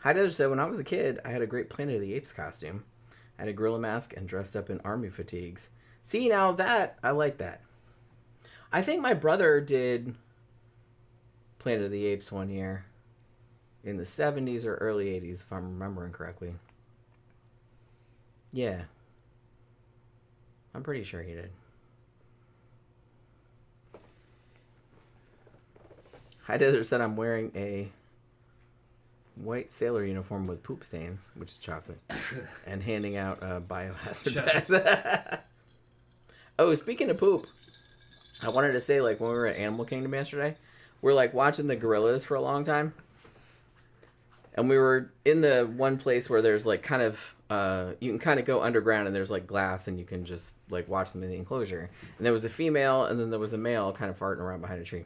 Heidelberg said, when I was a kid, I had a great Planet of the Apes costume. I had a gorilla mask and dressed up in army fatigues. See, now that, I like that. I think my brother did Planet of the Apes one year in the 70s or early 80s, if I'm remembering correctly. Yeah. I'm pretty sure he did. High Desert said I'm wearing a white sailor uniform with poop stains, which is chocolate, and handing out biohazard bags. Oh, speaking of poop, I wanted to say, like, when we were at Animal Kingdom yesterday, we're, like, watching the gorillas for a long time. And we were in the one place where there's, like, kind of, you can kind of go underground and there's, like, glass and you can just, like, watch them in the enclosure. And there was a female and then there was a male kind of farting around behind a tree.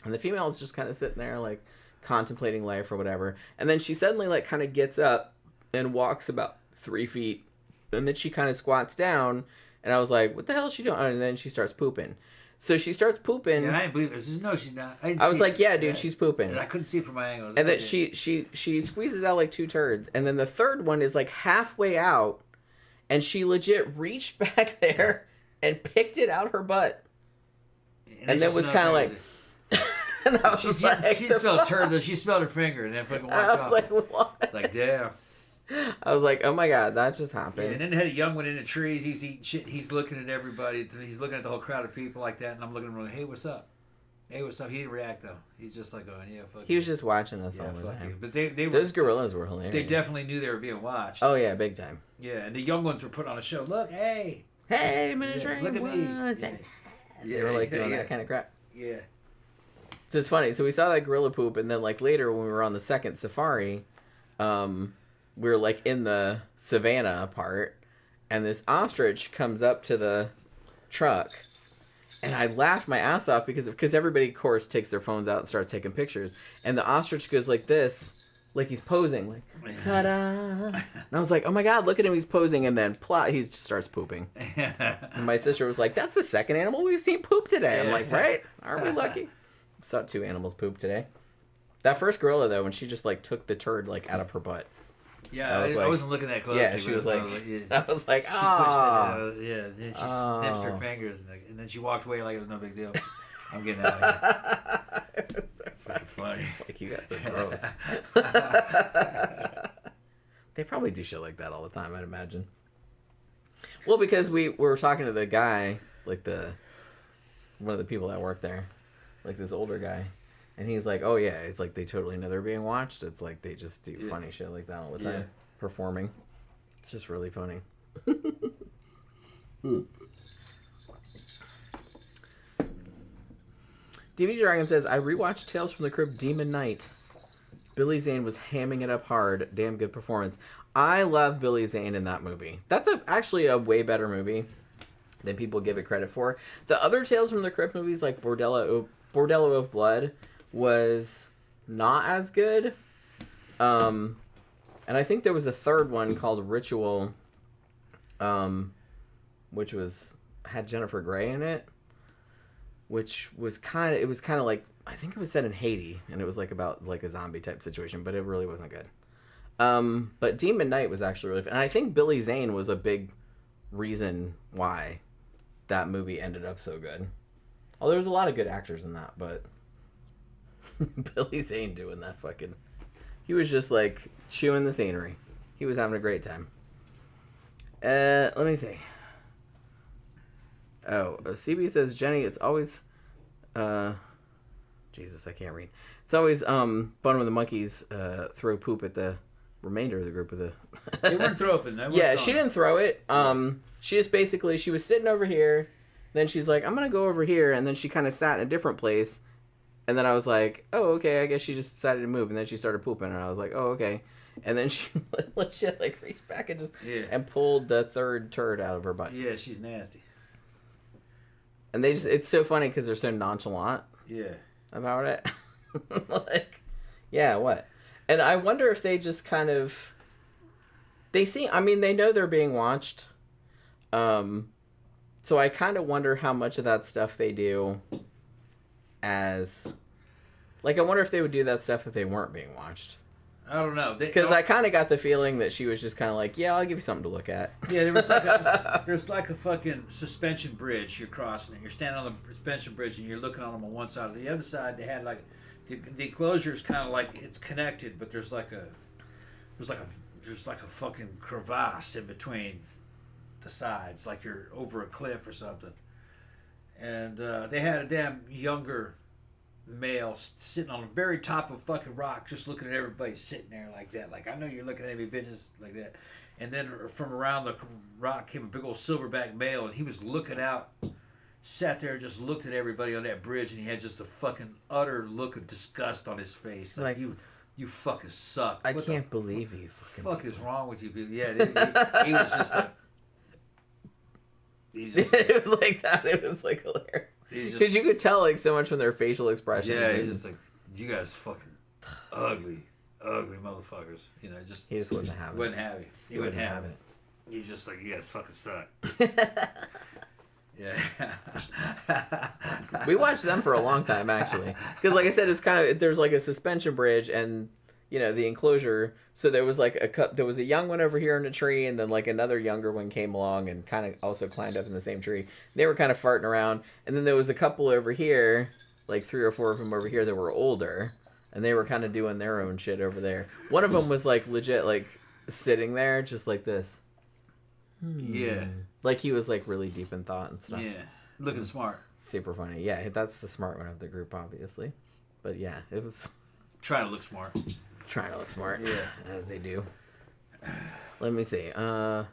And the female is just kind of sitting there, like, contemplating life or whatever. And then she suddenly, like, kind of gets up and walks about 3 feet. And then she kind of squats down. And I was like, what the hell is she doing? And then she starts pooping. So she starts pooping. And I didn't believe it. No, she's not. I was like, yeah, dude, she's pooping. And I couldn't see it from my angle. And then she squeezes out like 2 turds. And then the third one is like halfway out. And she legit reached back there and picked it out her butt. And then was kind of like... and I was like, she smelled turd, though. She smelled her finger and then fucking walked off. I was like, what? It's like, damn. I was like, oh my god, that just happened. Yeah, and then they had a young one in the trees. He's eating shit. He's looking at everybody. He's looking at the whole crowd of people like that. And I'm looking at him like, hey, what's up? Hey, what's up? He didn't react, though. He's just like going, yeah, fuck He you. was just watching us all the fuck time. you. But they were, those gorillas were hilarious. They definitely knew they were being watched. Oh, yeah, big time. Yeah, and the young ones were put on a show. Look, hey. Hey, miniature. Look at me. Yeah. They were like doing that kind of crap. Yeah. So it's funny. So we saw that gorilla poop, and then like later when we were on the second safari, we were like in the savannah part, and this ostrich comes up to the truck, and I laughed my ass off because everybody of course takes their phones out and starts taking pictures, and the ostrich goes like this, like he's posing, like ta-da, and I was like, oh my god, look at him, he's posing, and then plot, he just starts pooping. And my sister was like, that's the second animal we've seen poop today. I'm like, right? Aren't we lucky? Saw 2 animals poop today. That first gorilla though, when she just like took the turd like out of her butt. Yeah, I wasn't looking that closely. Yeah, she was like, I was like, ah. Yeah, and then she sniffed her fingers, and then she walked away like it was no big deal. I'm getting out of here. Fucking funny. Like you guys are gross. They probably do shit like that all the time, I'd imagine. Well, because we were talking to the guy, like one of the people that work there, like this older guy, and he's like, "Oh yeah, it's like they totally know they're being watched. It's like they just do funny shit like that all the time, performing. It's just really funny." DVD Dragon says, "I rewatched Tales from the Crypt Demon Knight. Billy Zane was hamming it up hard. Damn good performance. I love Billy Zane in that movie. That's actually a way better movie than people give it credit for. The other Tales from the Crypt movies, like Bordello of Blood, was not as good. And I think there was a third one called Ritual, which had Jennifer Grey in it, which was kind of like, I think it was set in Haiti, and it was like about like a zombie type situation, but it really wasn't good. But Demon Knight was actually really fun. And I think Billy Zane was a big reason why that movie ended up so good. Oh, there was a lot of good actors in that, but Billy Zane doing that he was just like chewing the scenery. He was having a great time. Let me see. Oh, CB says, Jenny, it's always, Jesus, I can't read. It's always fun when the monkeys throw poop at the remainder of the group of the. They weren't throwing. Yeah, she didn't throw it. She just basically, she was sitting over here. Then she's like, I'm gonna go over here, and then she kind of sat in a different place. And then I was like, oh, okay, I guess she just decided to move, and then she started pooping, and I was like, oh, okay. And then she like reached back and and pulled the third turd out of her butt. Yeah, she's nasty. And it's so funny because they're so nonchalant. Yeah. About it. Like, yeah, what? And I wonder if they just kind of, they know they're being watched. So I kind of wonder how much of that stuff they do as, like, I wonder if they would do that stuff if they weren't being watched. I don't know. Because I kind of got the feeling that she was just kind of like, yeah, I'll give you something to look at. Yeah, there's like a fucking suspension bridge you're crossing, and you're standing on the suspension bridge, and you're looking on them on one side. On the other side, they had like the enclosure is kind of like it's connected, but there's like a fucking crevasse in between the sides, like you're over a cliff or something. And they had a damn younger male sitting on the very top of fucking rock, just looking at everybody sitting there like that. Like, I know you're looking at me, bitches, like that. And then from around the rock came a big old silverback male, and he was looking out, sat there and just looked at everybody on that bridge, and he had just a fucking utter look of disgust on his face. Like you fucking suck. I can't believe you. Fuck is wrong with you, people? Yeah, he was just like. It was like that. It was like hilarious. Because you could tell like so much from their facial expressions. Yeah, he's just like, you guys fucking ugly motherfuckers. You know, he just wasn't having it. He wasn't having it. He's just like, you guys fucking suck. Yeah. We watched them for a long time, actually. Because like I said, it's kind of, there's like a suspension bridge and, you know, the enclosure. So there was like there was a young one over here in a tree, and then like another younger one came along and kind of also climbed up in the same tree. They were kind of farting around, and then there was a couple over here, like 3 or 4 of them over here that were older, and they were kind of doing their own shit over there. One of them was like legit like sitting there just like this. Yeah. Like he was like really deep in thought and stuff. Yeah. Looking smart. Super funny. Yeah, that's the smart one of the group, obviously. But yeah, it was trying to look smart. Trying to look smart. Yeah. As they do. Let me see. Count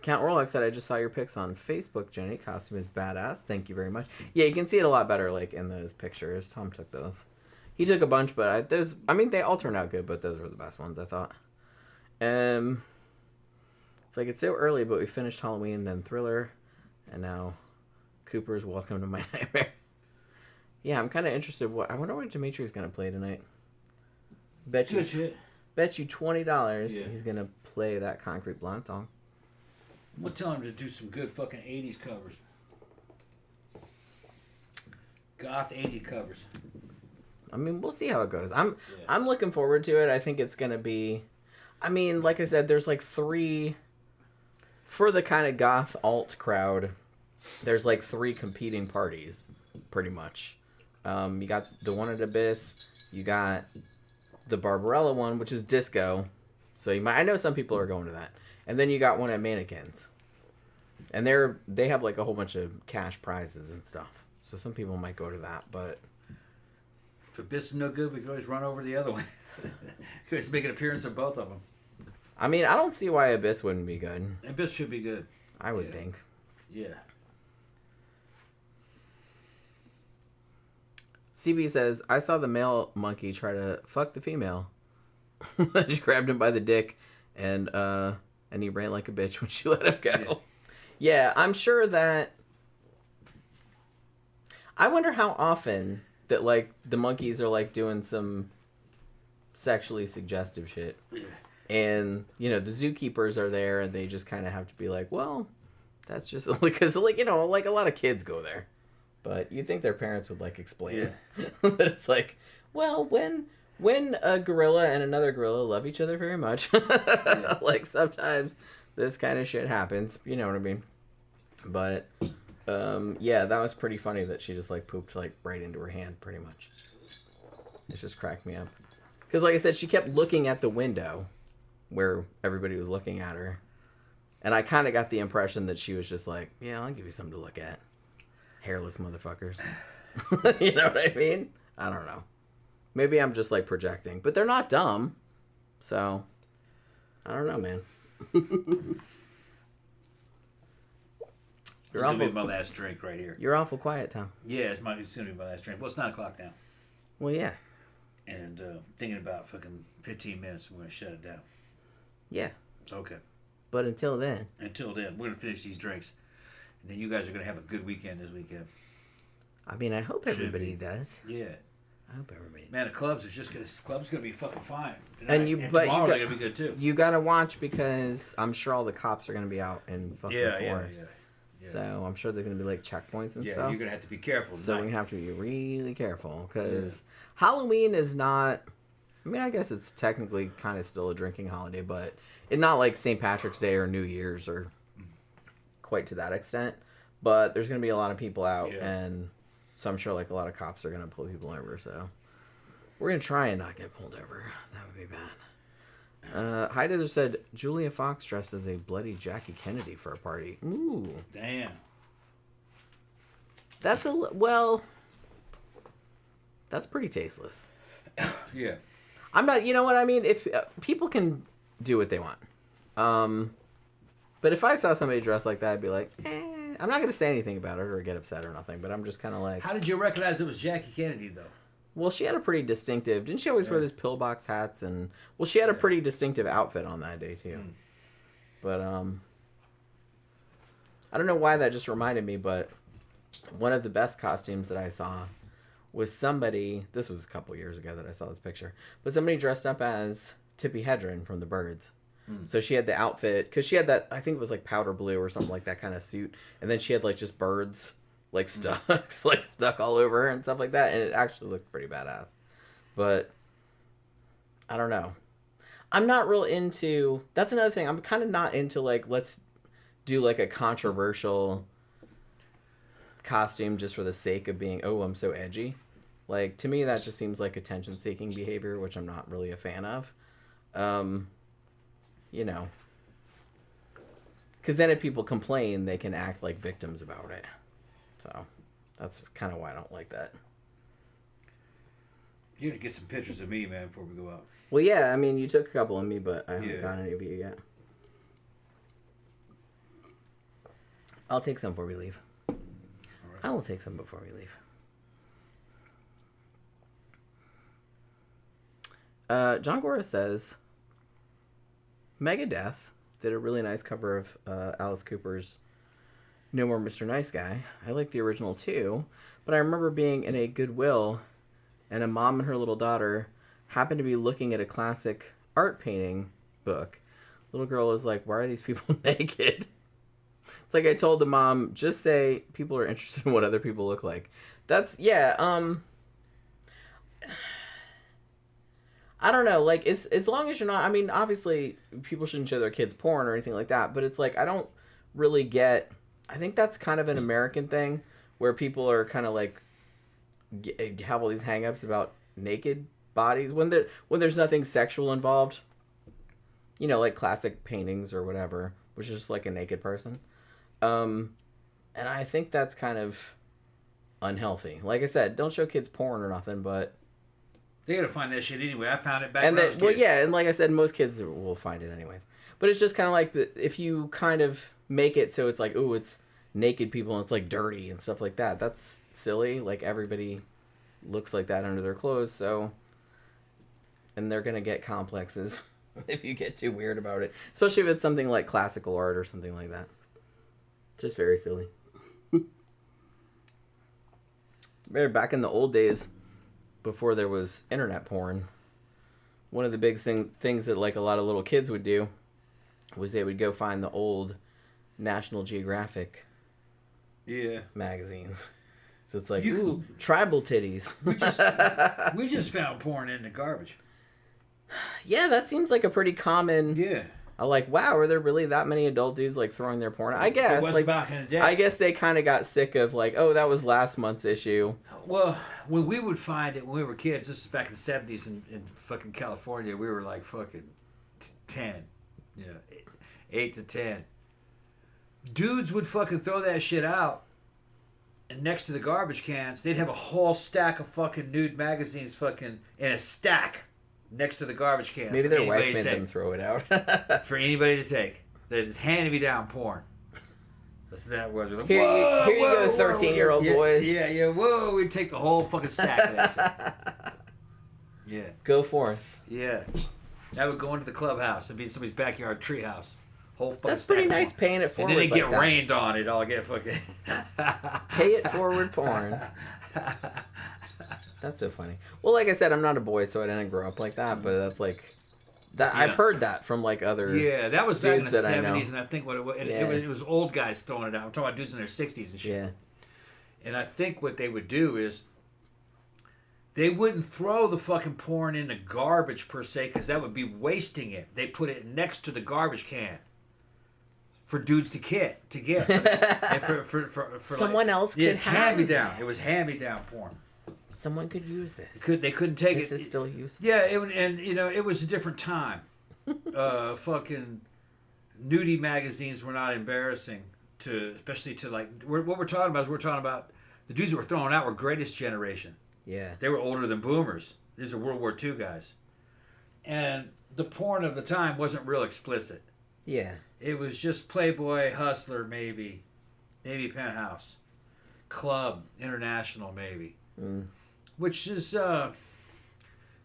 Orlock said, I just saw your pics on Facebook, Jenny. Costume is badass. Thank you very much. Yeah, you can see it a lot better like in those pictures. Tom took those. He took a bunch, but they all turned out good, but those were the best ones, I thought. It's like, it's so early, but we finished Halloween, then Thriller, and now Cooper's Welcome to My Nightmare. Yeah, I'm kind of interested. I wonder what Dimitri's going to play tonight. Bet you $20 he's going to play that Concrete Blonde song. I'm going to tell him to do some good fucking 80s covers. Goth 80s covers. I mean, we'll see how it goes. I'm looking forward to it. I think it's going to be... I mean, like I said, there's like 3... For the kind of goth alt crowd, there's like 3 competing parties, pretty much. You got the one at Abyss, you got the Barbarella one, which is disco, So I know some people are going to that. And then you got one at Mannequins. And they have like a whole bunch of cash prizes and stuff. So some people might go to that, but If Abyss is no good, we can always run over the other one. Could always make an appearance of both of them. I mean, I don't see why Abyss wouldn't be good. Abyss should be good. I would think. Yeah. CB says, I saw the male monkey try to fuck the female. She grabbed him by the dick and he ran like a bitch when she let him go. Yeah, I'm sure that... I wonder how often that, like, the monkeys are, like, doing some sexually suggestive shit. Yeah. And, you know, the zookeepers are there and they just kind of have to be like, well, that's just... Because, like, you know, like, a lot of kids go there. But you'd think their parents would, like, explain it. That it's like, well, when a gorilla and another gorilla love each other very much, like, sometimes this kind of shit happens. You know what I mean? But, yeah, that was pretty funny that she just, like, pooped, like, right into her hand, pretty much. It just cracked me up. Because, like I said, she kept looking at the window where everybody was looking at her. And I kind of got the impression that she was just like, yeah, I'll give you something to look at. Hairless motherfuckers. You know what I mean? I don't know. Maybe I'm just, like, projecting. But they're not dumb. So, I don't know, man. It's going to be my last drink right here. You're awful quiet, Tom. Yeah, it's going to be my last drink. Well, it's 9 o'clock now. Well, yeah. And thinking about fucking 15 minutes, we're going to shut it down. Yeah. Okay. But until then, we're going to finish these drinks. And then you guys are going to have a good weekend this weekend. I mean, I hope everybody does. Yeah. I hope everybody does. Man, the club's going to be fucking fine. And tomorrow they're going to be good too. You got to watch because I'm sure all the cops are going to be out in fucking force. Yeah. So I'm sure they're going to be like checkpoints and stuff. Yeah, you're going to have to be careful. So we're going to have to be really careful because Halloween is not... I mean, I guess it's technically kind of still a drinking holiday, but it's not like St. Patrick's Day or New Year's or quite to that extent. But there's going to be a lot of people out, and so I'm sure like a lot of cops are going to pull people over. So we're going to try and not get pulled over. That would be bad. High Desert said Julia Fox dressed as a bloody Jackie Kennedy for a party. Ooh. Damn. That's that's pretty tasteless. Yeah. I'm not, you know what I mean? If people can do what they want. But if I saw somebody dressed like that, I'd be like, I'm not going to say anything about it or get upset or nothing, but I'm just kind of like... How did you recognize it was Jackie Kennedy, though? Well, she had a pretty distinctive... Didn't she always wear these pillbox hats? And well, she had a pretty distinctive outfit on that day, too. But, I don't know why that just reminded me, but one of the best costumes that I saw was somebody... This was a couple years ago that I saw this picture. But somebody dressed up as Tippi Hedren from The Birds. So she had the outfit... Because she had that... I think it was like powder blue or something like that kind of suit. And then she had like just birds... like stuck all over her and stuff like that, and it actually looked pretty badass. But I don't know. I'm not real into... That's another thing. I'm kind of not into like, let's do like a controversial costume just for the sake of being, oh, I'm so edgy. Like, to me, that just seems like attention-seeking behavior, which I'm not really a fan of. You know. Because then if people complain, they can act like victims about it. So, that's kind of why I don't like that. You need to get some pictures of me, man, before we go out. Well, yeah, I mean, you took a couple of me, but I haven't gotten any of you yet. I'll take some before we leave. All right. I will take some before we leave. John Gora says, Megadeth did a really nice cover of Alice Cooper's No More Mr. Nice Guy. I like the original too, but I remember being in a Goodwill and a mom and her little daughter happened to be looking at a classic art painting book. Little girl was like, why are these people naked? It's like I told the mom, just say people are interested in what other people look like. That's, I don't know, like, as long as you're not, I mean, obviously, people shouldn't show their kids porn or anything like that, but it's like, I don't really get... I think that's kind of an American thing where people are kind of like have all these hang-ups about naked bodies when there's nothing sexual involved. you know, like classic paintings or whatever, which is just like a naked person. And I think that's kind of unhealthy. Like I said, don't show kids porn or nothing, but They gotta find that shit anyway. I found it back and when I was a kid. and like I said, most kids will find it anyways. But it's just kind of like if you kind of make it so it's like, ooh, it's naked people and it's like dirty and stuff like that. That's silly. Like everybody looks like that under their clothes, so and they're gonna get complexes if you get too weird about it, especially if it's something like classical art or something like that. Just very silly. Back in the old days, before there was internet porn, one of the big things that like a lot of little kids would do was they would go find the old National Geographic magazines. So it's like, ooh, tribal titties. We just found porn in the garbage. Yeah, that seems like a pretty common. Yeah. I'm like, wow, are there really that many adult dudes like throwing their porn? I guess. It was like, back in the day. I guess they kind of got sick of like, oh, that was last month's issue. Well, when we would find it when we were kids, this is back in the 70s in fucking California, we were like fucking 10. You know, 8 to 10. Dudes would fucking throw that shit out, and next to the garbage cans, they'd have a whole stack of fucking nude magazines fucking in a stack next to the garbage cans. Maybe their wife made them throw it out. For anybody to take. That hand-me-down porn. That's that was. Like, Here you go, 13-year-old boys. Yeah, whoa, we'd take the whole fucking stack of that shit. Yeah. Go forth. Yeah. That would go into the clubhouse. It'd be somebody's backyard treehouse. Whole fucking That's stack pretty of nice porn. paying it forward. And then it'd like get rained on it. I'll get fucking. Pay it forward porn. That's so funny. Well, like I said, I'm not a boy, so I didn't grow up like that. But that's like, that Yeah. I've heard that from like other. Yeah, that was back in the dudes that I 70s, know. and I think what it was, Yeah. it was old guys throwing it out. I'm talking about dudes in their 60s and shit. Yeah. And I think what they would do is they wouldn't throw the fucking porn in the garbage per se, because that would be wasting it. They put it next to the garbage can for dudes to get. And for Someone else could it's have hand-me-down. this. It was hand-me-down porn. Someone could use this. They couldn't take This it. is still useful. Yeah, and you know, it was a different time. Fucking nudie magazines were not embarrassing especially to like. What we're talking about is we're talking about the dudes that were thrown out were greatest generation. Yeah. They were older than boomers. These are World War II guys, and the porn of the time wasn't real explicit. Yeah. It was just Playboy, Hustler, maybe Penthouse, Club, International, maybe. Mm. Which is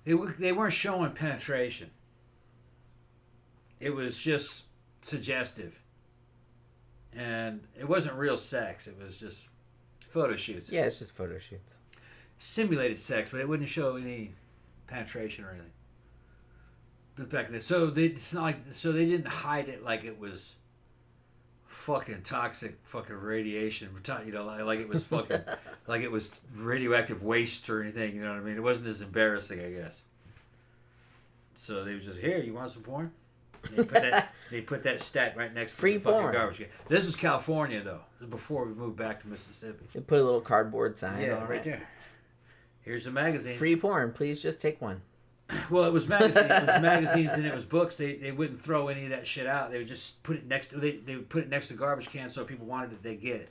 they weren't showing penetration. It was just suggestive, and it wasn't real sex. It was just photo shoots. Yeah, it's just photo shoots. Simulated sex, but it wouldn't show any penetration or anything. But back then, so they didn't hide it like it was fucking toxic fucking radiation, you know, like it was fucking like it was radioactive waste or anything, you know what I mean? It wasn't as embarrassing, I guess. So they were just, here, you want some porn? They put that stack right next to Free the fucking porn. garbage can. This is California though. This is before we moved back to Mississippi. You put a little cardboard sign Yeah, on right it. there. Here's the magazines. Free porn, please just take one. Well, it was magazines. It was magazines and it was books. They wouldn't throw any of that shit out. They would just put it next to they would put it next to the garbage can, so if people wanted it, they get it.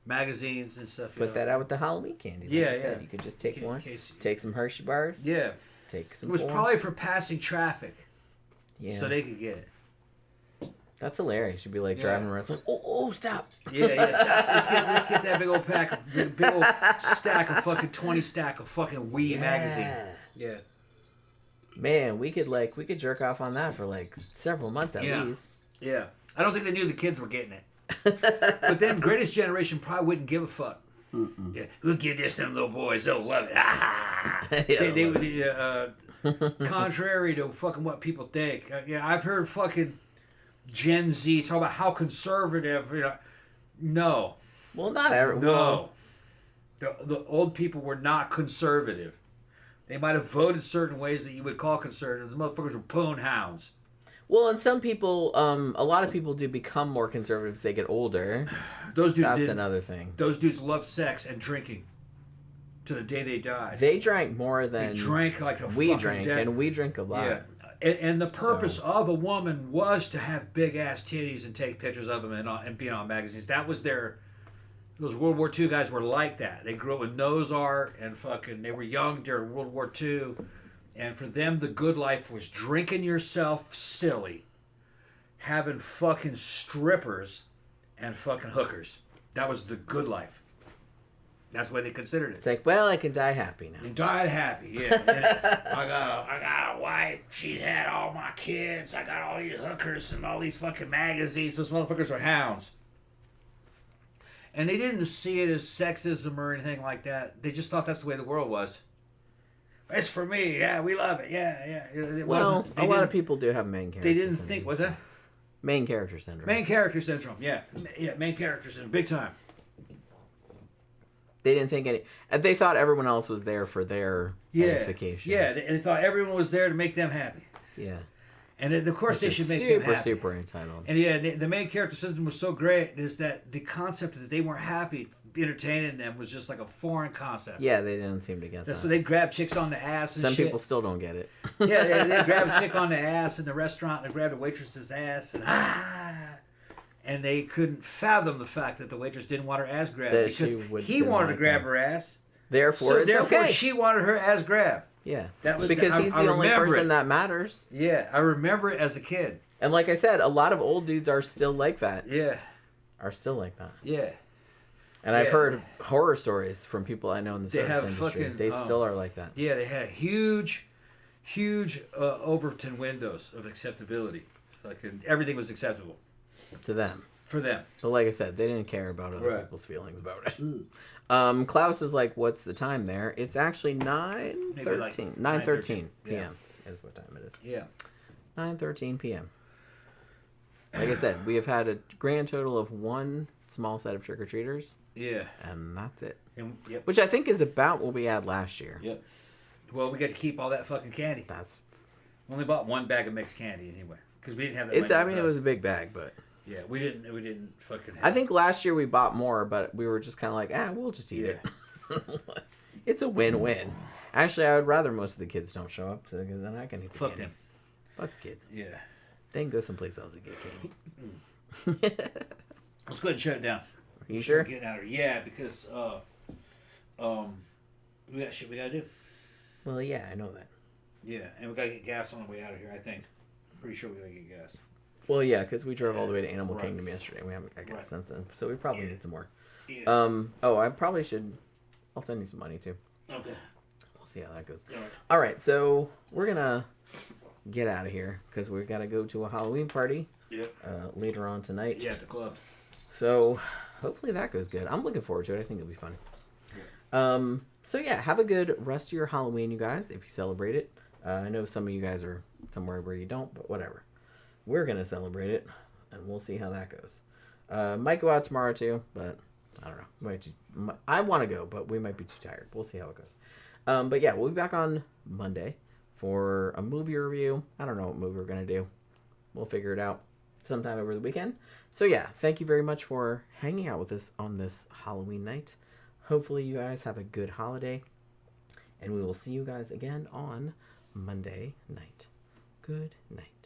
Magazines and stuff. Put that out with the Halloween candy. Like Yeah, I said. yeah. You could just take In one. case- Take some Hershey bars. Yeah, Take some it was porn. probably for passing traffic, Yeah. so they could get it. That's hilarious. You'd be like Yeah. driving around. It's like, oh, stop. Yeah. Stop. Let's get that big old stack of fucking 20 stack of fucking Wii magazine. Yeah. Man, we could jerk off on that for like several months at Yeah. least. Yeah. I don't think they knew the kids were getting it. But then Greatest Generation probably wouldn't give a fuck. Yeah, we'll give this to them little boys. They'll love it. Yeah, they would, contrary to fucking what people think. I've heard fucking Gen Z talk about how conservative, you know. No. Well, not everyone. No. The old people were not conservative. They might have voted certain ways that you would call conservative. The motherfuckers were pwn hounds. Well, and some people, a lot of people do become more conservative as they get older. Those dudes That's didn't. another thing. Those dudes loved sex and drinking to the day they died. They drank more They than drank like a we fucking drank, dead. and we drink a lot. Yeah, and the purpose of a woman was to have big ass titties and take pictures of them and be on magazines. That was their. Those World War II guys were like that. They grew up with nose art and fucking. They were young during World War II, and for them, the good life was drinking yourself silly, having fucking strippers, and fucking hookers. That was the good life. That's what they considered it. It's like, well, I can die happy now. And died happy, yeah. And I got a wife. She had all my kids. I got all these hookers and all these fucking magazines. Those motherfuckers are hounds. And they didn't see it as sexism or anything like that. They just thought that's the way the world was. It's for me. Yeah, we love it. Yeah. It Well, a lot of people do have main character They didn't syndrome. think, was that? Main character syndrome. Main character syndrome, yeah. Yeah, main character syndrome, big time. They didn't think any. They thought everyone else was there for their edification. Yeah, they thought everyone was there to make them happy. Yeah. And of course they should make them super, happy. super entitled. And yeah, the main character system was so great is that the concept that they weren't happy entertaining them was just like a foreign concept. Yeah, they didn't seem to get That's that. why they grab chicks on the ass and Some shit. people still don't get it. Yeah, they grab a chick on the ass in the restaurant and they grab the waitress's ass and they couldn't fathom the fact that the waitress didn't want her ass grabbed That because she would he wanted to like grab that. her ass. Therefore, it's therefore okay. she wanted her ass grabbed. Yeah. That was because he's I the only remember person it. that matters. Yeah, I remember it as a kid. And like I said, a lot of old dudes are still like that. Yeah. Are still like that. Yeah. And I've heard horror stories from people I know in the service industry. fucking, They still are like that. Yeah, they had huge Overton windows of acceptability. Fucking everything was acceptable To them. for them. But like I said, they didn't care about other Right. people's feelings about it. Klaus is like, what's the time there? It's actually 9:13. 9:13 p.m. is what time it is. Yeah. 9:13 p.m. Like I said, we have had a grand total of one small set of trick-or-treaters. Yeah. And that's it. And, yep. Which I think is about what we had last year. Yep. Well, we got to keep all that fucking candy. That's. We only bought one bag of mixed candy anyway, because we didn't have that. It's. many I mean, with it was us. a big bag, but. Yeah, we didn't fucking. Have I think last year we bought more, but we were just kind of like, we'll just eat it. It's a win-win. Actually, I would rather most of the kids don't show up, because then I can eat the Fuck candy. them. Fuck the kids. Yeah. They can go someplace else and get candy. Let's go ahead and shut it down. Are you sure? Getting out of here. Yeah, because we got shit we gotta do. Well, yeah, I know that. Yeah, and we gotta get gas on the way out of here. I think. Pretty sure we gotta get gas. Well, yeah, because we drove all the way to Animal Right. Kingdom yesterday. We haven't got gas Right. since then, so we probably Yeah. need some more. Yeah. I probably should. I'll send you some money too. Okay. We'll see how that goes. All right. All right, so we're gonna get out of here because we gotta go to a Halloween party Yep. later on tonight. Yeah, at the club. So hopefully that goes good. I'm looking forward to it. I think it'll be fun. So yeah, have a good rest of your Halloween, you guys, if you celebrate it. I know some of you guys are somewhere where you don't, but whatever. We're gonna celebrate it, and we'll see how that goes. Might go out tomorrow too, but I don't know. I want to go, but we might be too tired. We'll see how it goes. But yeah, we'll be back on Monday for a movie review. I don't know what movie we're gonna do. We'll figure it out sometime over the weekend. So yeah, thank you very much for hanging out with us on this Halloween night. Hopefully you guys have a good holiday, and we will see you guys again on Monday night. Good night.